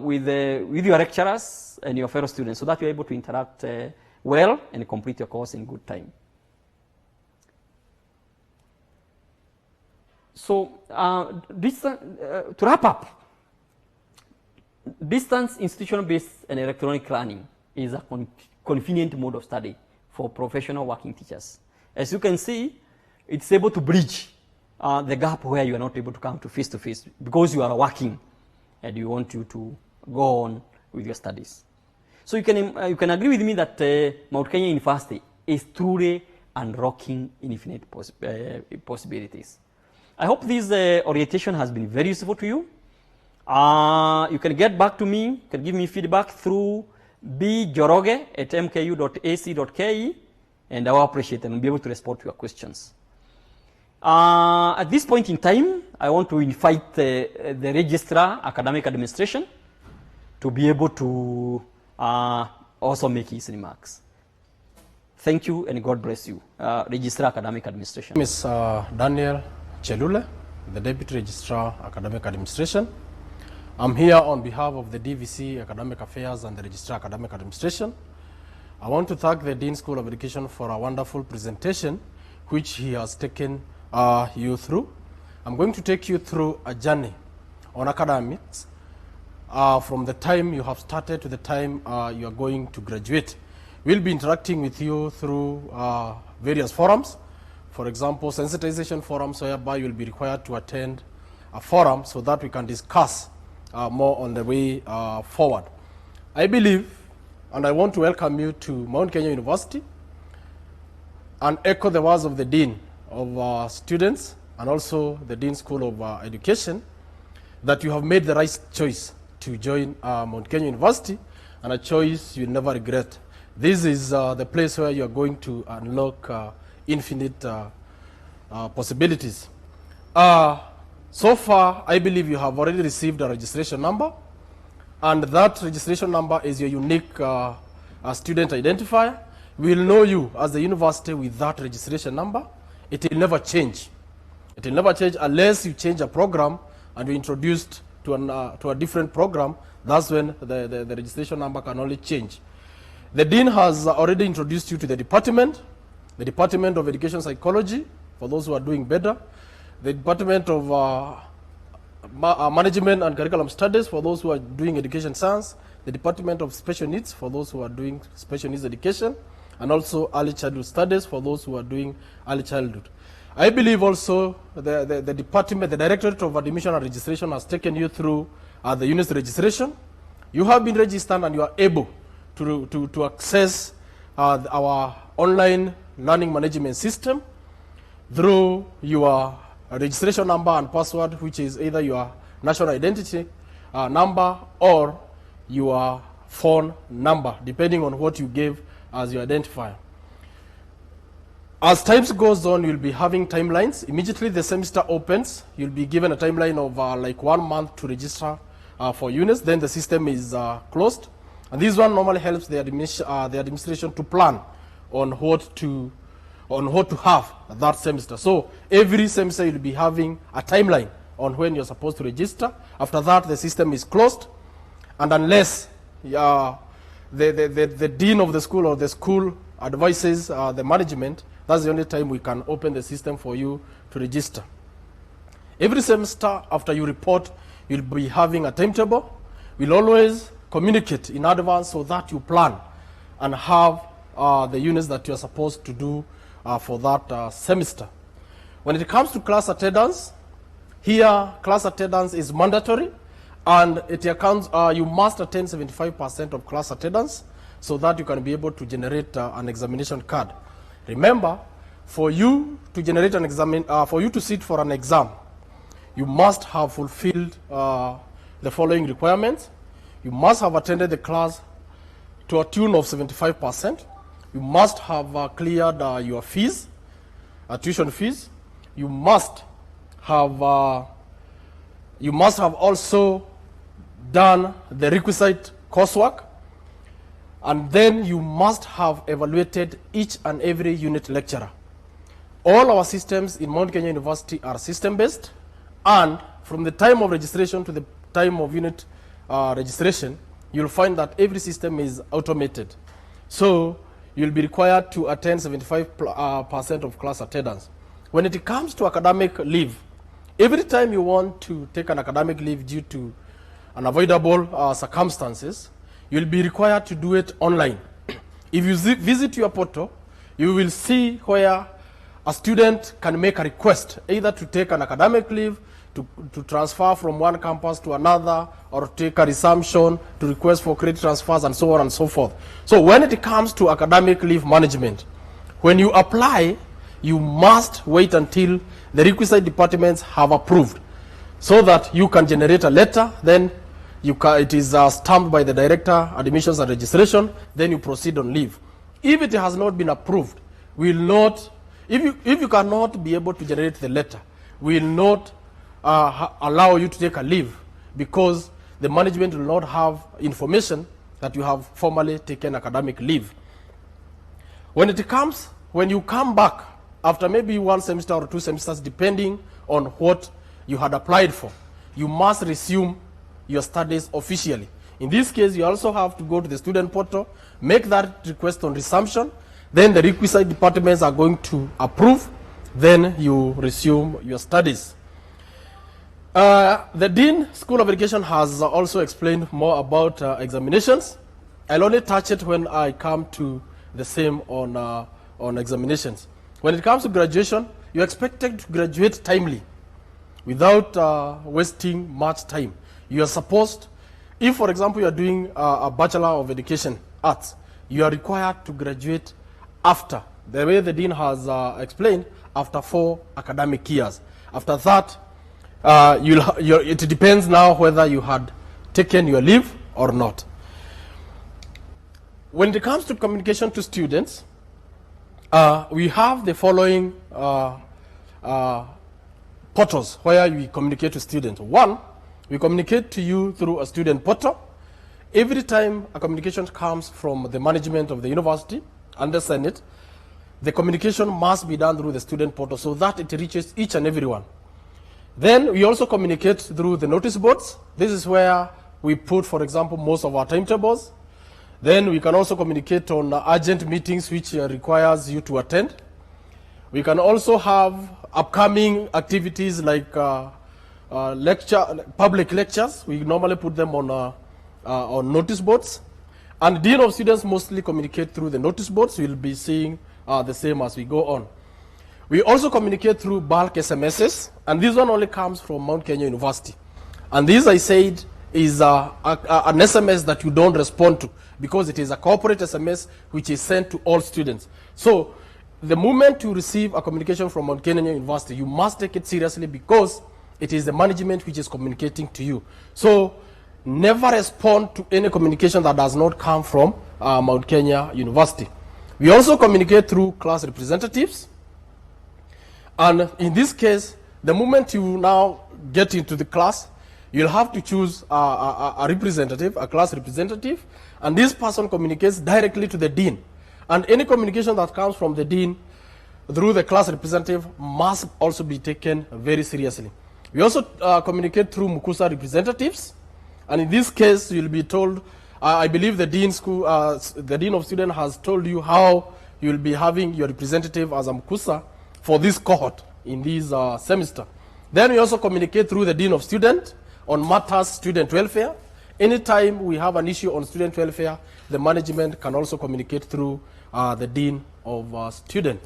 with your lecturers and your fellow students so that you're able to interact well and complete your course in good time. So to wrap up, distance institutional-based and electronic learning is a convenient mode of study for professional working teachers. As you can see, it's able to bridge the gap where you are not able to come to face because you are working and you want you to go on with your studies. So you can agree with me that Mount Kenya University is truly unlocking infinite possibilities. I hope this orientation has been very useful to you. You can get back to me, you can give me feedback through bjoroge@mku.ac.ke, and I will appreciate and be able to respond to your questions. At this point in time, I want to invite the Registrar Academic Administration to be able to also make his remarks. Thank you and God bless you. Registrar Academic Administration. Ms. Daniel Chelule, the Deputy Registrar Academic Administration. I'm here on behalf of the DVC Academic Affairs and the Registrar Academic Administration. I want to thank the Dean School of Education for a wonderful presentation which he has taken you through. I'm going to take you through a journey on academics from the time you have started to the time you are going to graduate. We'll be interacting with you through various forums. For example, sensitization forums, whereby you'll be required to attend a forum so that we can discuss more on the way forward. I believe, and I want to welcome you to Mount Kenya University and echo the words of the Dean of Students and also the Dean School of Education, that you have made the right choice to join Mount Kenya University, and a choice you'll never regret. This is the place where you're going to unlock infinite possibilities. So far, I believe you have already received a registration number, and that registration number is your unique student identifier. We'll know you as the university with that registration number. It will never change. It will never change unless you change a program and you're introduced to a different program. That's when the registration number can only change. The Dean has already introduced you to the Department of Education Psychology, for those who are doing better, the Department of Management and Curriculum Studies, for those who are doing Education Science, the Department of Special Needs, for those who are doing Special Needs Education, and also early childhood studies for those who are doing early childhood. I believe also the department, the Directorate of Admission and Registration has taken you through the unit registration. You have been registered and you are able to access our online learning management system through your registration number and password, which is either your national identity number or your phone number, depending on what you gave as your identifier. As time goes on, you'll be having timelines. Immediately the semester opens, you'll be given a timeline of like 1 month to register for units. Then the system is closed. And this one normally helps the administration to plan on what to have that semester. So every semester you'll be having a timeline on when you're supposed to register. After that, the system is closed. And unless the dean of the school or the school advises the management, that's the only time we can open the system for you to register. Every semester after you report, you'll be having a timetable. We'll always communicate in advance so that you plan and have the units that you're supposed to do for that semester. When it comes to class attendance, here class attendance is mandatory, and it accounts, you must attend 75% of class attendance so that you can be able to generate an examination card. Remember, for you to generate an for you to sit for an exam, you must have fulfilled the following requirements. You must have attended the class to a tune of 75%. You must have cleared your fees, tuition fees. You must have also done the requisite coursework, and then you must have evaluated each and every unit lecturer. All our systems in Mount Kenya University are system-based, and from the time of registration to the time of unit registration, you'll find that every system is automated. So you'll be required to attend 75% of class attendance. When it comes to academic leave, every time you want to take an academic leave due to unavoidable circumstances, you'll be required to do it online. If you visit your portal, you will see where a student can make a request, either to take an academic leave, to transfer from one campus to another, or take a resumption, to request for credit transfers, and so on and so forth. So when it comes to academic leave management, when you apply, you must wait until the requisite departments have approved, so that you can generate a letter. Then it is stamped by the Director, Admissions and Registration. Then you proceed on leave. If it has not been approved, we will not. If you cannot be able to generate the letter, we will not allow you to take a leave, because the management will not have information that you have formally taken academic leave. When you come back after maybe 1 semester or 2 semesters, depending on what you had applied for, you must resume your studies officially. In this case, you also have to go to the student portal, make that request on resumption. Then the requisite departments are going to approve. Then you resume your studies. The Dean School of Education has also explained more about examinations. I'll only touch it when I come to the same on examinations. When it comes to graduation, you're expected to graduate timely without wasting much time. You are supposed, if for example you are doing a Bachelor of Education Arts, you are required to graduate after, the way the Dean has explained, after 4 academic years. After that, it depends now whether you had taken your leave or not. When it comes to communication to students, we have the following portals where we communicate to students. One, we communicate to you through a student portal. Every time a communication comes from the management of the university and the Senate, the communication must be done through the student portal so that it reaches each and everyone. Then we also communicate through the notice boards. This is where we put, for example, most of our timetables. Then we can also communicate on urgent meetings which requires you to attend. We can also have upcoming activities like public lectures. We normally put them on notice boards. And Dean of Students mostly communicate through the notice boards. We'll be seeing the same as we go on. We also communicate through bulk SMSs, and this one only comes from Mount Kenya University. And this, I said, is an SMS that you don't respond to because it is a corporate SMS which is sent to all students. So the moment you receive a communication from Mount Kenya University, you must take it seriously because it is the management which is communicating to you. So never respond to any communication that does not come from Mount Kenya University. We also communicate through class representatives. And in this case, the moment you now get into the class, you'll have to choose a representative, a class representative, and this person communicates directly to the dean. And any communication that comes from the dean through the class representative must also be taken very seriously. We also communicate through Mukusa representatives, and in this case, you'll be told, I believe the dean of students has told you how you'll be having your representative as a Mukusa for this cohort in this semester. Then we also communicate through the dean of student on matters student welfare. Anytime we have an issue on student welfare, the management can also communicate through the dean of student.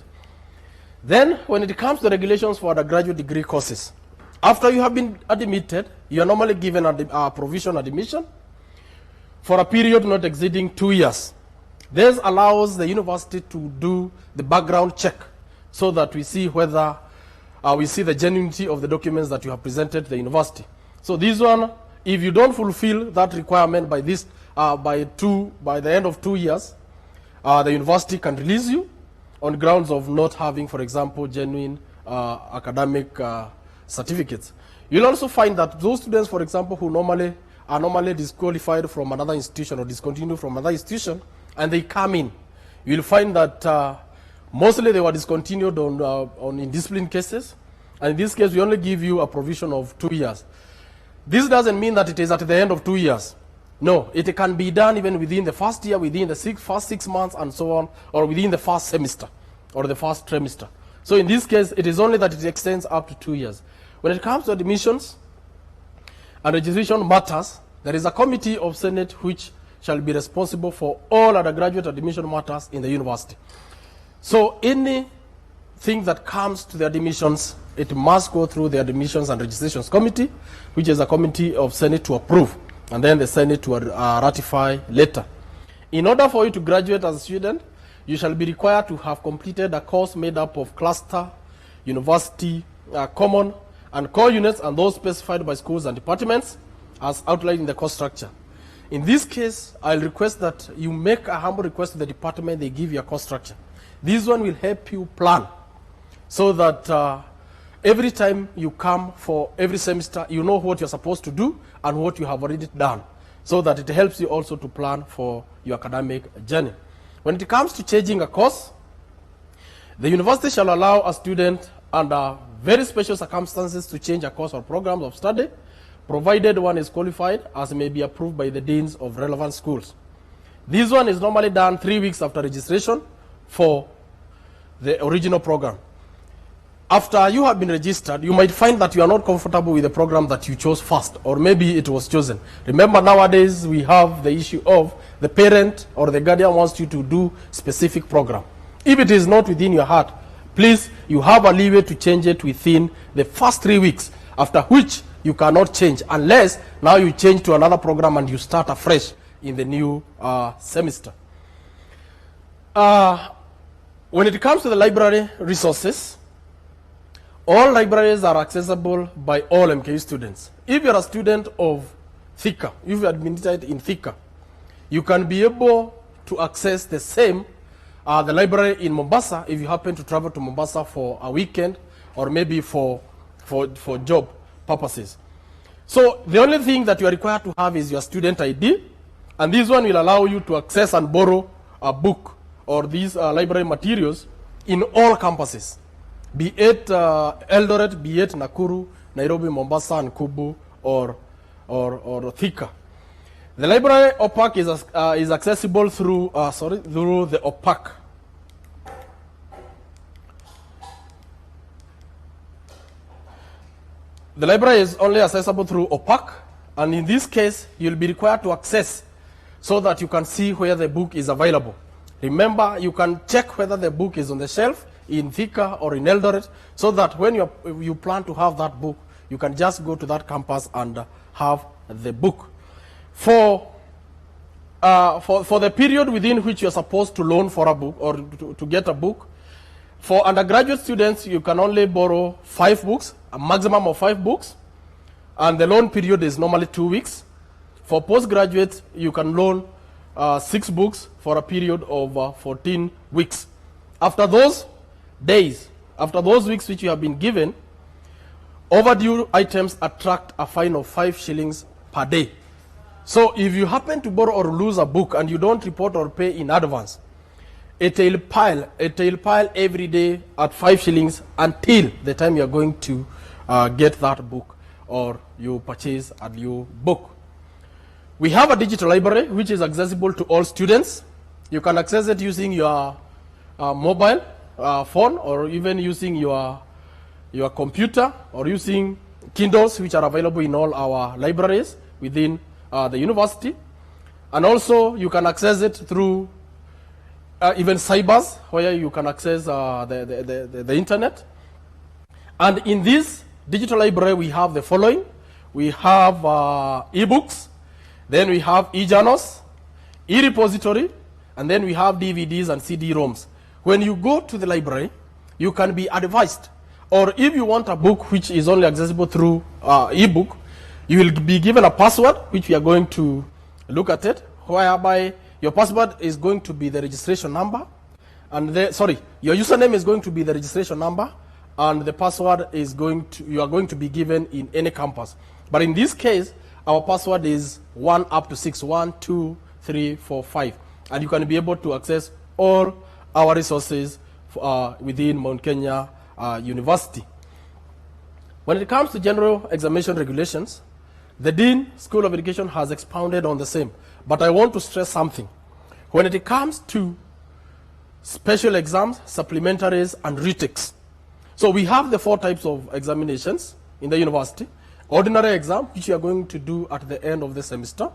Then when it comes to regulations for undergraduate degree courses, after you have been admitted, you are normally given a provisional admission for a period not exceeding 2 years. This allows the university to do the background check so that we see whether we see the genuinity of the documents that you have presented to the university. So this one, if you don't fulfill that requirement by the end of 2 years, the university can release you on grounds of not having, for example, genuine academic certificates. You'll also find that those students, for example, who are normally disqualified from another institution or discontinued from another institution, and they come in, you'll find that mostly they were discontinued on indiscipline cases, and in this case, we only give you a provision of 2 years. This doesn't mean that it is at the end of 2 years. No, it can be done even within the first year, within the first 6 months, and so on, or within the first semester or the first trimester. So in this case, it is only that it extends up to 2 years. When it comes to admissions and registration matters, there is a committee of Senate which shall be responsible for all undergraduate admission matters in the university. So anything that comes to the admissions, it must go through the Admissions and Registrations Committee, which is a committee of Senate to approve, and then the Senate to ratify later. In order for you to graduate as a student, you shall be required to have completed a course made up of cluster, university, common, and core units, and those specified by schools and departments as outlined in the course structure. In this case, I'll request that you make a humble request to the department, they give you a course structure. This one will help you plan so that every time you come for every semester, you know what you're supposed to do and what you have already done, so that it helps you also to plan for your academic journey. When it comes to changing a course, the university shall allow a student under very special circumstances to change a course or program of study, provided one is qualified, as may be approved by the deans of relevant schools. This one is normally done 3 weeks after registration for the original program. After you have been registered, you might find that you are not comfortable with the program that you chose first, or maybe it was chosen. Remember, nowadays we have the issue of the parent or the guardian wants you to do specific program. If it is not within your heart, please, you have a leeway to change it within the first 3 weeks, after which you cannot change unless now you change to another program and you start afresh in the new semester. When it comes to the library resources, all libraries are accessible by all MKU students. If you're a student of Thika, if you're admitted in Thika, you can be able to access the same, the library in Mombasa if you happen to travel to Mombasa for a weekend or maybe for job purposes. So the only thing that you are required to have is your student ID, and this one will allow you to access and borrow a book or these library materials in all campuses, be it Eldoret, be it Nakuru, Nairobi, Mombasa, and Kubu, or Thika. The library OPAC is accessible through the OPAC. The library is only accessible through OPAC, and in this case, you'll be required to access so that you can see where the book is available. Remember, you can check whether the book is on the shelf in Thika or in Eldoret, so that when you plan to have that book, you can just go to that campus and have the book. For the period within which you're supposed to loan for a book or to get a book, for undergraduate students, you can only borrow 5 books, a maximum of 5 books, and the loan period is normally 2 weeks. For postgraduates, you can loan 6 books for a period of 14 weeks. After those days, after those weeks which you have been given, overdue items attract a fine of 5 shillings per day. So if you happen to borrow or lose a book and you don't report or pay in advance, it will pile every day at 5 shillings until the time you are going to get that book or you purchase a new book. We have a digital library which is accessible to all students. You can access it using your mobile phone, or even using your computer, or using Kindles, which are available in all our libraries within the university. And also you can access it through even cybers, where you can access the internet. And in this digital library we have the following. We have ebooks, then we have e-journals, e-repository, and then we have DVDs and CD-ROMs. When you go to the library, you can be advised, or if you want a book which is only accessible through ebook, you will be given a password, which we are going to look at it, whereby your password is going to be the registration number, and your username is going to be the registration number, and the password is you are going to be given in any campus. But in this case, our password is 1 up to 6, 1, 2, 3, 4, 5, and you can be able to access all our resources within Mount Kenya University. When it comes to general examination regulations, the Dean School of Education has expounded on the same, but I want to stress something. When it comes to special exams, supplementaries, and retakes, so we have the 4 types of examinations in the university. Ordinary exam, which you are going to do at the end of the semester.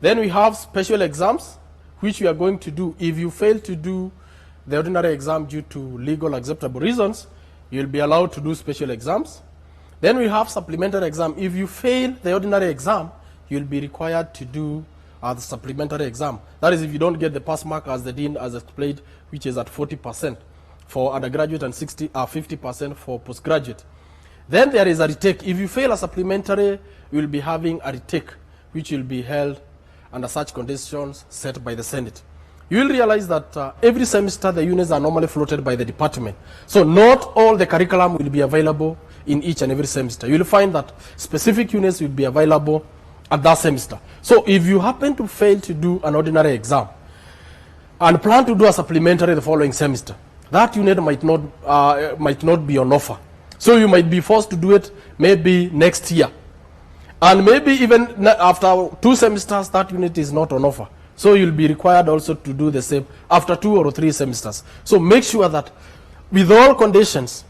Then we have special exams, which you are going to do if you fail to do the ordinary exam due to legal acceptable reasons. You'll be allowed to do special exams. Then we have supplementary exam. If you fail the ordinary exam, you'll be required to do the supplementary exam. That is, if you don't get the pass mark as the Dean has explained, which is at 40% for undergraduate and 50% for postgraduate. Then there is a retake. If you fail a supplementary, you will be having a retake, which will be held under such conditions set by the Senate. You will realize that every semester the units are normally floated by the department. So not all the curriculum will be available in each and every semester. You will find that specific units will be available at that semester. So if you happen to fail to do an ordinary exam and plan to do a supplementary the following semester, that unit might not be on offer. So you might be forced to do it maybe next year. And maybe even after 2 semesters, that unit is not on offer. So you'll be required also to do the same after 2 or 3 semesters. So make sure that with all conditions,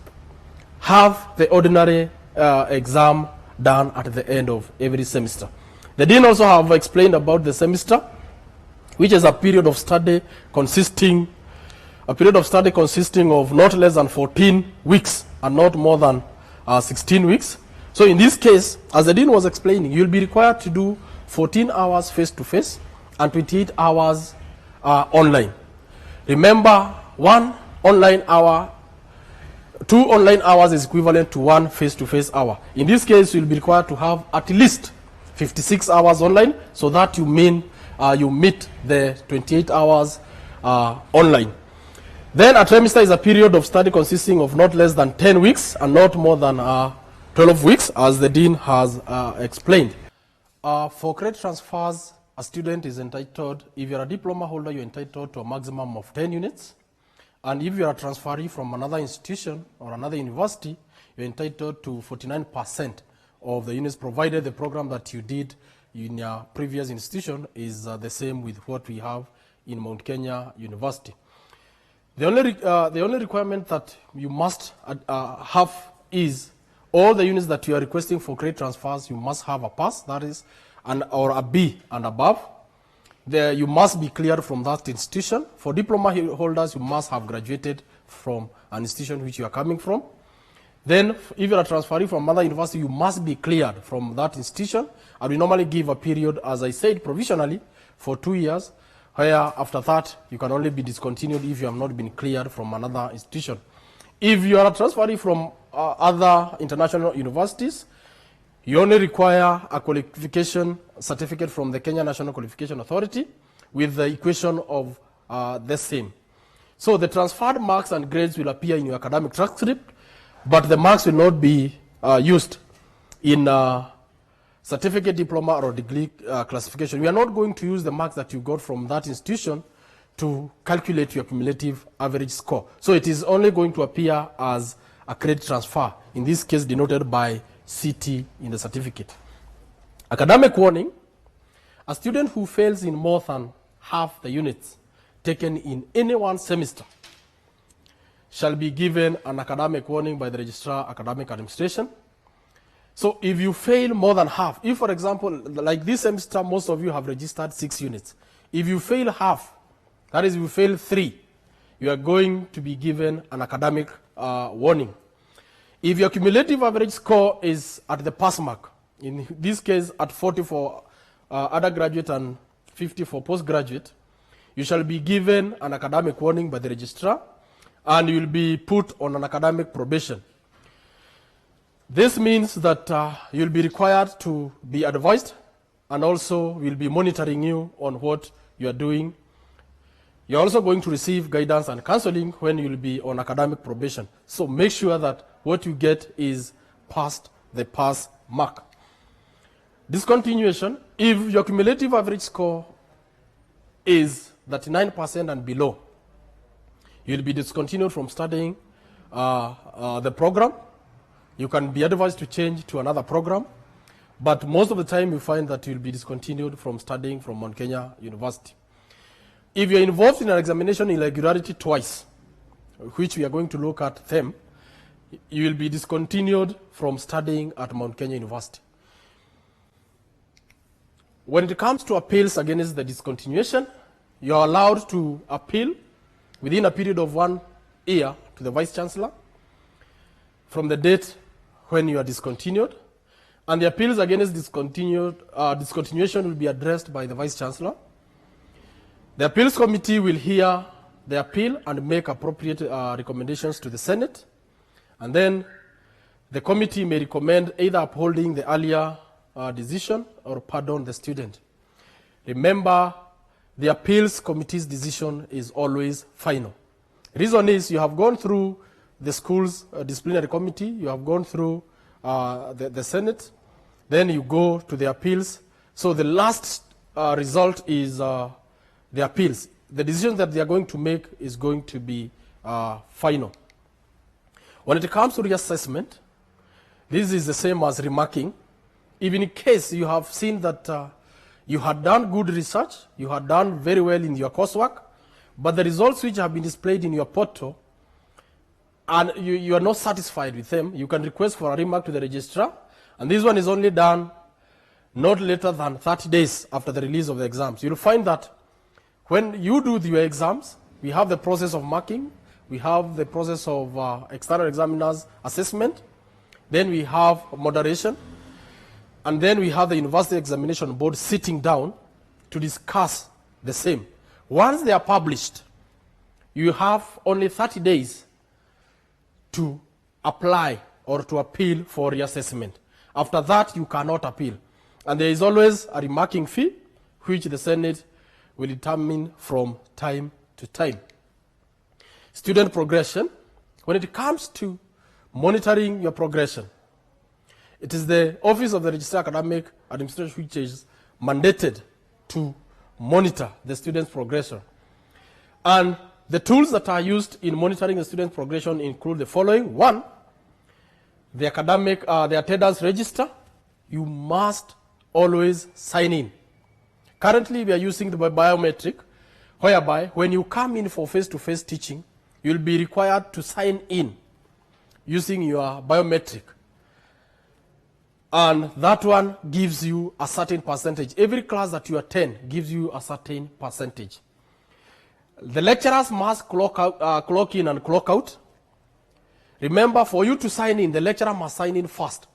have the ordinary exam done at the end of every semester. The Dean also have explained about the semester, which is a period of study consisting of not less than 14 weeks and not more than 16 weeks. So in this case, as the Dean was explaining, you'll be required to do 14 hours face-to-face and 28 hours online. Remember, 2 online hours is equivalent to 1 face-to-face hour. In this case, you'll be required to have at least 56 hours online, so that you meet the 28 hours online. Then a trimester is a period of study consisting of not less than 10 weeks and not more than 12 weeks, as the Dean has explained. For credit transfers, a student is entitled, if you're a diploma holder, you're entitled to a maximum of 10 units. And if you're a transferee from another institution or another university, you're entitled to 49% of the units, provided the program that you did in your previous institution is the same with what we have in Mount Kenya University. The only requirement that you must have is all the units that you are requesting for credit transfers, you must have a pass, that is, or a B and above. you must be cleared from that institution. For diploma holders, you must have graduated from an institution which you are coming from. Then, if you are transferring from another university, you must be cleared from that institution. And we normally give a period, as I said, provisionally for 2 years, where after that, you can only be discontinued if you have not been cleared from another institution. If you are transferring from other international universities, you only require a qualification certificate from the Kenya National Qualification Authority with the equation of the same. So the transferred marks and grades will appear in your academic transcript, but the marks will not be used in certificate, diploma, or degree classification. We are not going to use the marks that you got from that institution to calculate your cumulative average score. So it is only going to appear as a credit transfer, in this case denoted by CT in the certificate. Academic warning: a student who fails in more than half the units taken in any one semester shall be given an academic warning by the Registrar Academic Administration. So if you fail more than half, if for example, like this semester, most of you have registered 6 units. If you fail half, that is, you fail 3, you are going to be given an academic warning. If your cumulative average score is at the pass mark, in this case at 40 for undergraduate and 50 for postgraduate, you shall be given an academic warning by the registrar, and you will be put on an academic probation. This means that you'll be required to be advised, and also we'll be monitoring you on what you are doing. You're also going to receive guidance and counseling when you'll be on academic probation. So make sure that what you get is past the pass mark. Discontinuation: if your cumulative average score is 39% and below, you'll be discontinued from studying the program. You can be advised to change to another program, but most of the time you find that you'll be discontinued from studying from Mount Kenya University. If you're involved in an examination irregularity twice, which we are going to look at them, you will be discontinued from studying at Mount Kenya University. When it comes to appeals against the discontinuation, you are allowed to appeal within a period of 1 year to the Vice Chancellor from the date when you are discontinued, and the appeals against discontinuation will be addressed by the Vice Chancellor. The appeals committee will hear the appeal and make appropriate recommendations to the Senate, and then the committee may recommend either upholding the earlier decision or pardon the student. Remember, the appeals committee's decision is always final. The reason is you have gone through the school's disciplinary committee, you have gone through the Senate, then you go to the appeals. So the last result is the appeals. The decision that they are going to make is going to be final. When it comes to reassessment, this is the same as remarking. Even in case you have seen that you had done good research, you had done very well in your coursework, but the results which have been displayed in your portal, and you are not satisfied with them, you can request for a remark to the registrar, and this one is only done not later than 30 days after the release of the exams. You'll find that when you do your exams, we have the process of marking, we have the process of external examiners assessment, then we have moderation, and then we have the University Examination Board sitting down to discuss the same. Once they are published, you have only 30 days to apply or to appeal for reassessment. After that, you cannot appeal. And there is always a remarking fee, which the Senate will determine from time to time. Student progression: when it comes to monitoring your progression, it is the Office of the Registrar Academic Administration which is mandated to monitor the student's progression. And the tools that are used in monitoring the student's progression include the following. 1, the attendance register. You must always sign in. Currently, we are using the biometric, whereby when you come in for face-to-face teaching, you'll be required to sign in using your biometric. And that one gives you a certain percentage. Every class that you attend gives you a certain percentage. The lecturers must clock in and clock out. Remember, for you to sign in, the lecturer must sign in first,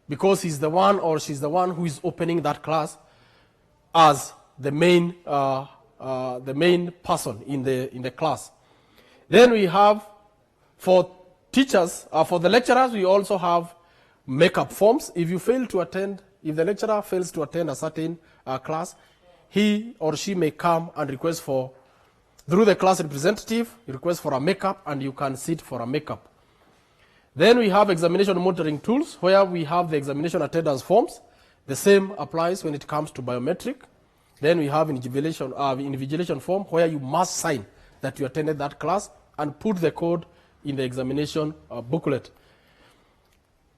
because he's the one or she's the one who is opening that class as the main person in the class. Then we have, for teachers, for the lecturers, we also have makeup forms. If you fail to attend, if the lecturer fails to attend a certain class, he or she may come and request for, through the class representative, request for a makeup, and you can sit for a makeup. Then we have examination monitoring tools, where we have the examination attendance forms. The same applies when it comes to biometric. Then we have invigilation form, where you must sign that you attended that class and put the code in the examination booklet.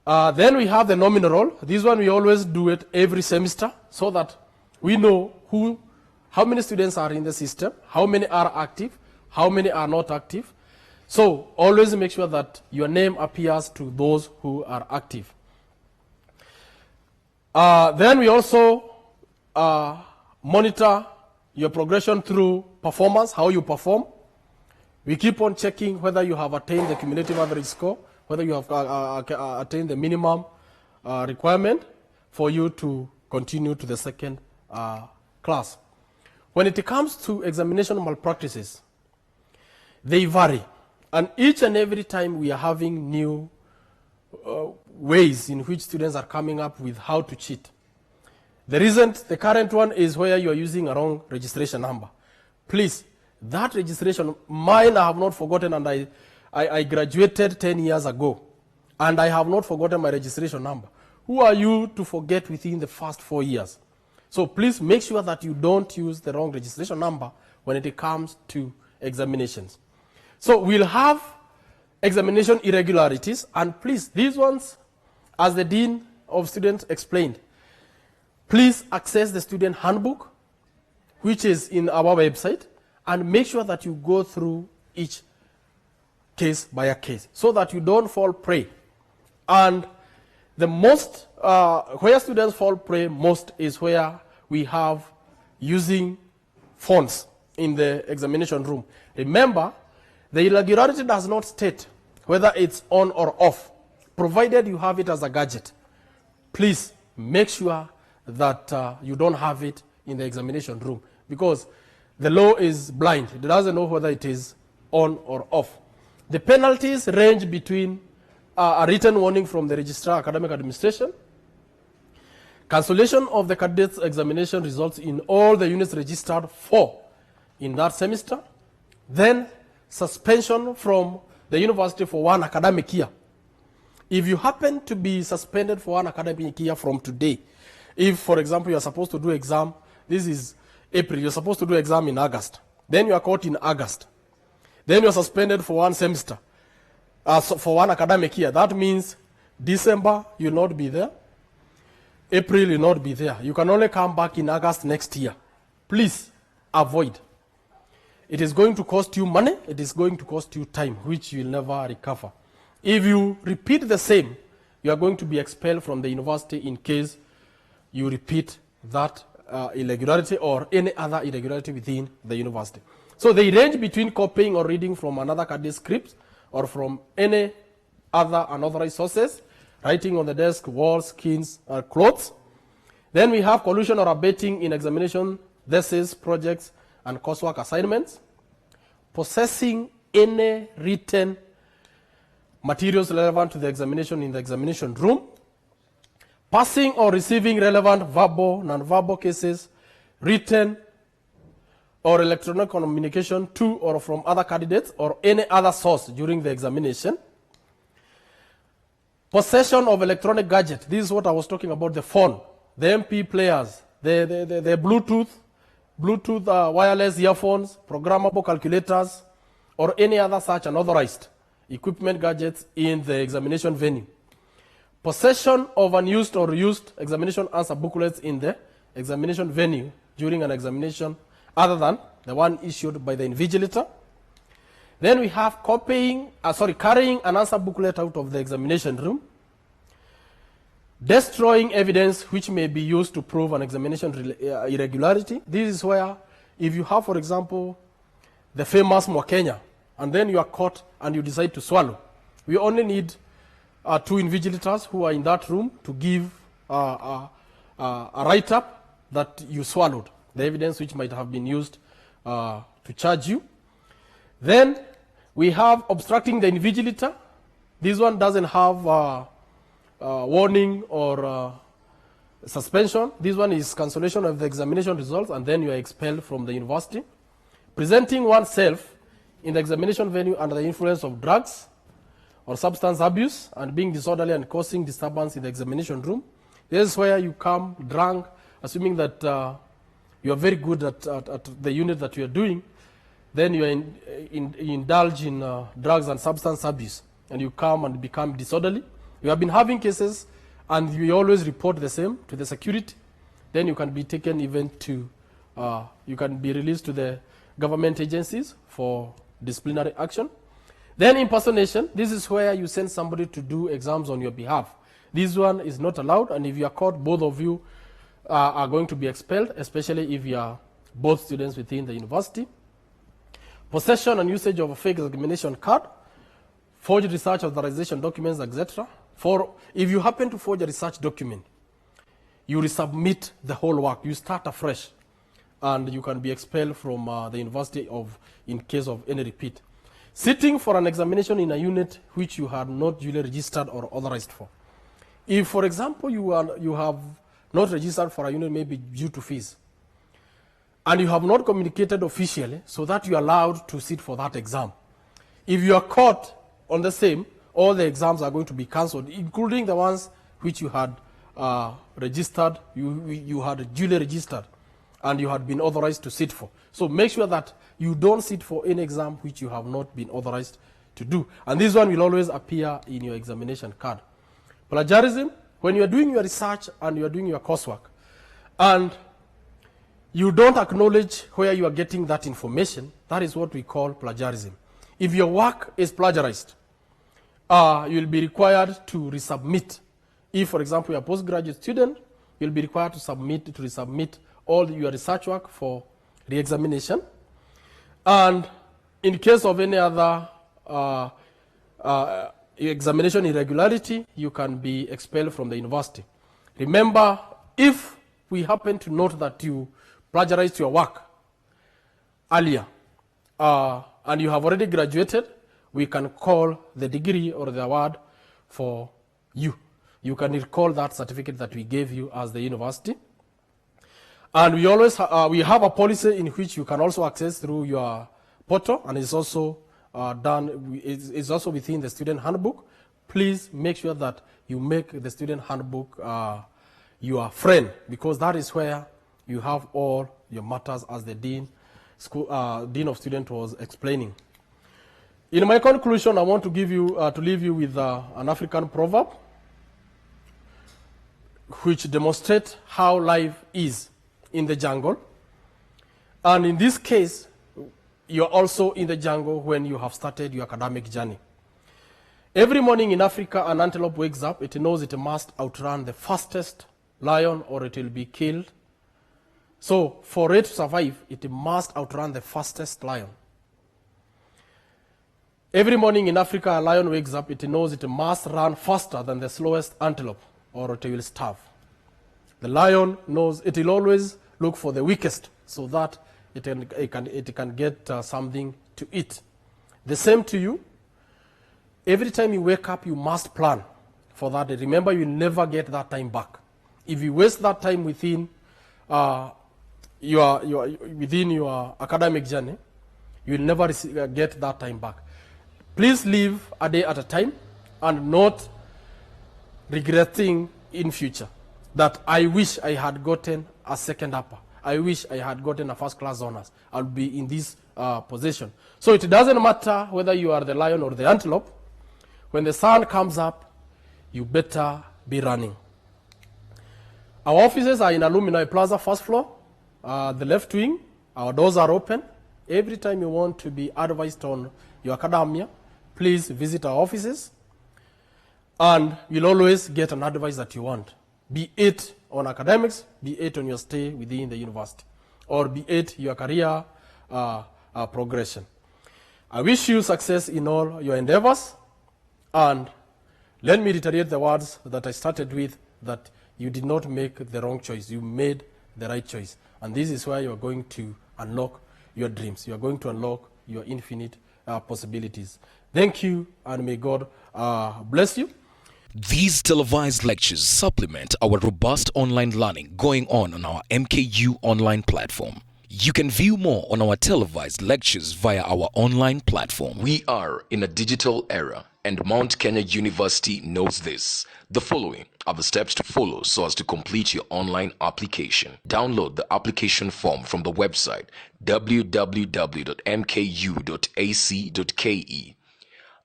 Then we have the nominal roll. This one we always do it every semester, so that we know how many students are in the system, how many are active, how many are not active. So always make sure that your name appears to those who are active. Then we also monitor your progression through performance, how you perform. We keep on checking whether you have attained the cumulative average score, whether you have attained the minimum requirement for you to continue to the second class. When it comes to examination malpractices, they vary. And each and every time we are having new ways in which students are coming up with how to cheat. The current one is where you are using a wrong registration number. Please, that registration, mine I have not forgotten, and I graduated 10 years ago, and I have not forgotten my registration number. Who are you to forget within the first 4 years? So please make sure that you don't use the wrong registration number when it comes to examinations. So we'll have examination irregularities, and please, these ones, as the Dean of Students explained, please access the student handbook, which is in our website, and make sure that you go through each case by a case, so that you don't fall prey. And the most, where students fall prey most is where we have using phones in the examination room. Remember, the irregularity does not state whether it's on or off, provided you have it as a gadget. Please make sure that you don't have it in the examination room, because the law is blind. It doesn't know whether it is on or off. The penalties range between a written warning from the Registrar Academic Administration, cancellation of the candidate's examination results in all the units registered for in that semester, then suspension from the university for 1 academic year. If you happen to be suspended for 1 academic year from today, if, for example, you are supposed to do exam, this is April, you're supposed to do exam in August, then you are caught in August, then you're suspended for 1 semester, for 1 academic year. That means December you'll not be there, April you'll not be there. You can only come back in August next year. Please avoid. It is going to cost you money, it is going to cost you time, which you will never recover. If you repeat the same, you are going to be expelled from the university in case you repeat that irregularity or any other irregularity within the university. So they range between copying or reading from another candidate's scripts or from any other unauthorized sources, writing on the desk, walls, skins, clothes. Then we have collusion or abetting in examination, thesis, projects, and coursework assignments, possessing any written materials relevant to the examination in the examination room, passing or receiving relevant verbal, non-verbal cases, written or electronic communication to or from other candidates or any other source during the examination, possession of electronic gadget. This is what I was talking about, the phone, the MP players, the Bluetooth wireless earphones, programmable calculators, or any other such unauthorized equipment gadgets in the examination venue. Possession of unused or reused examination answer booklets in the examination venue during an examination other than the one issued by the invigilator. Then we have carrying an answer booklet out of the examination room. destroying evidence which may be used to prove an examination irregularity. This is where, if you have, for example, the famous Mwakenya, and then you are caught and you decide to swallow, we only need 2 invigilators who are in that room to give a write-up that you swallowed, the evidence which might have been used to charge you. Then we have obstructing the invigilator. This one doesn't have warning or suspension. This one is cancellation of the examination results, and then you are expelled from the university. Presenting oneself in the examination venue under the influence of drugs or substance abuse and being disorderly and causing disturbance in the examination room. This is where you come drunk, assuming that you are very good at the unit that you are doing. Then you indulge in drugs and substance abuse, and you come and become disorderly. You have been having cases, and we always report the same to the security. Then you can be taken even to, you can be released to the government agencies for disciplinary action. Then impersonation. This is where you send somebody to do exams on your behalf. This one is not allowed, and if you are caught, both of you are going to be expelled, especially if you are both students within the university. Possession and usage of a fake examination card, forged research authorization documents, etc. If you happen to forge a research document, you resubmit the whole work. You start afresh, and you can be expelled from the university in case of any repeat. Sitting for an examination in a unit which you had not duly registered or authorized for. If, for example, you have not registered for a unit, maybe due to fees, and you have not communicated officially so that you are allowed to sit for that exam. If you are caught on the same, all the exams are going to be cancelled, including the ones which you had registered, you had duly registered, and you had been authorized to sit for. So make sure that you don't sit for any exam which you have not been authorized to do. And this one will always appear in your examination card. Plagiarism, when you are doing your research and you are doing your coursework, and you don't acknowledge where you are getting that information, that is what we call plagiarism. If your work is plagiarized, you'll be required to resubmit. If, for example, you're a postgraduate student, you'll be required to resubmit all your research work for re-examination. And in case of any other examination irregularity, you can be expelled from the university. Remember, if we happen to note that you plagiarized your work earlier, and you have already graduated, we can call the degree or the award for you. You can recall that certificate that we gave you as the university. And we always we have a policy in which you can also access through your portal, and it's also it's also within the student handbook. Please make sure that you make the student handbook your friend, because that is where you have all your matters, as the Dean of Students was explaining. In my conclusion, I want to leave you with an African proverb which demonstrates how life is in the jungle. And in this case, you're also in the jungle when you have started your academic journey. Every morning in Africa, an antelope wakes up. It knows it must outrun the fastest lion or it will be killed. So for it to survive, it must outrun the fastest lion. Every morning in Africa, a lion wakes up. It knows it must run faster than the slowest antelope or it will starve. The lion knows it will always look for the weakest so that it can get something to eat. The same to you. Every time you wake up, you must plan for that day. Remember, you will never get that time back. If you waste that time within your academic journey, you will never get that time back. Please live a day at a time and not regretting in future that I wish I had gotten a second upper. I wish I had gotten a first class honors. I'll be in this position. So it doesn't matter whether you are the lion or the antelope. When the sun comes up, you better be running. Our offices are in Alumni Plaza, first floor, the left wing. Our doors are open. Every time you want to be advised on your academia, please visit our offices. and you'll always get an advice that you want, be it on academics, be it on your stay within the university, or be it your career progression. I wish you success in all your endeavors, and let me reiterate the words that I started with, that you did not make the wrong choice, you made the right choice. And this is where you are going to unlock your dreams. You are going to unlock your infinite possibilities. Thank you, and may God bless you. These televised lectures supplement our robust online learning going on our MKU online platform. You can view more on our televised lectures via our online platform. We are in a digital era, and Mount Kenya University knows this. The following are the steps to follow so as to complete your online application. Download the application form from the website www.mku.ac.ke.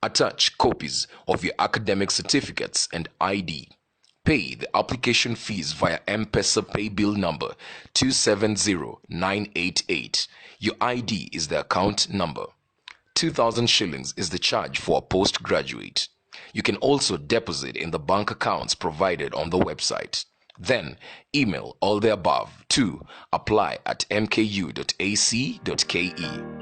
Attach copies of your academic certificates and ID. Pay the application fees via M-Pesa pay bill number 270988. Your ID is the account number. 2,000 shillings is the charge for a postgraduate. You can also deposit in the bank accounts provided on the website. Then email all the above to apply@mku.ac.ke.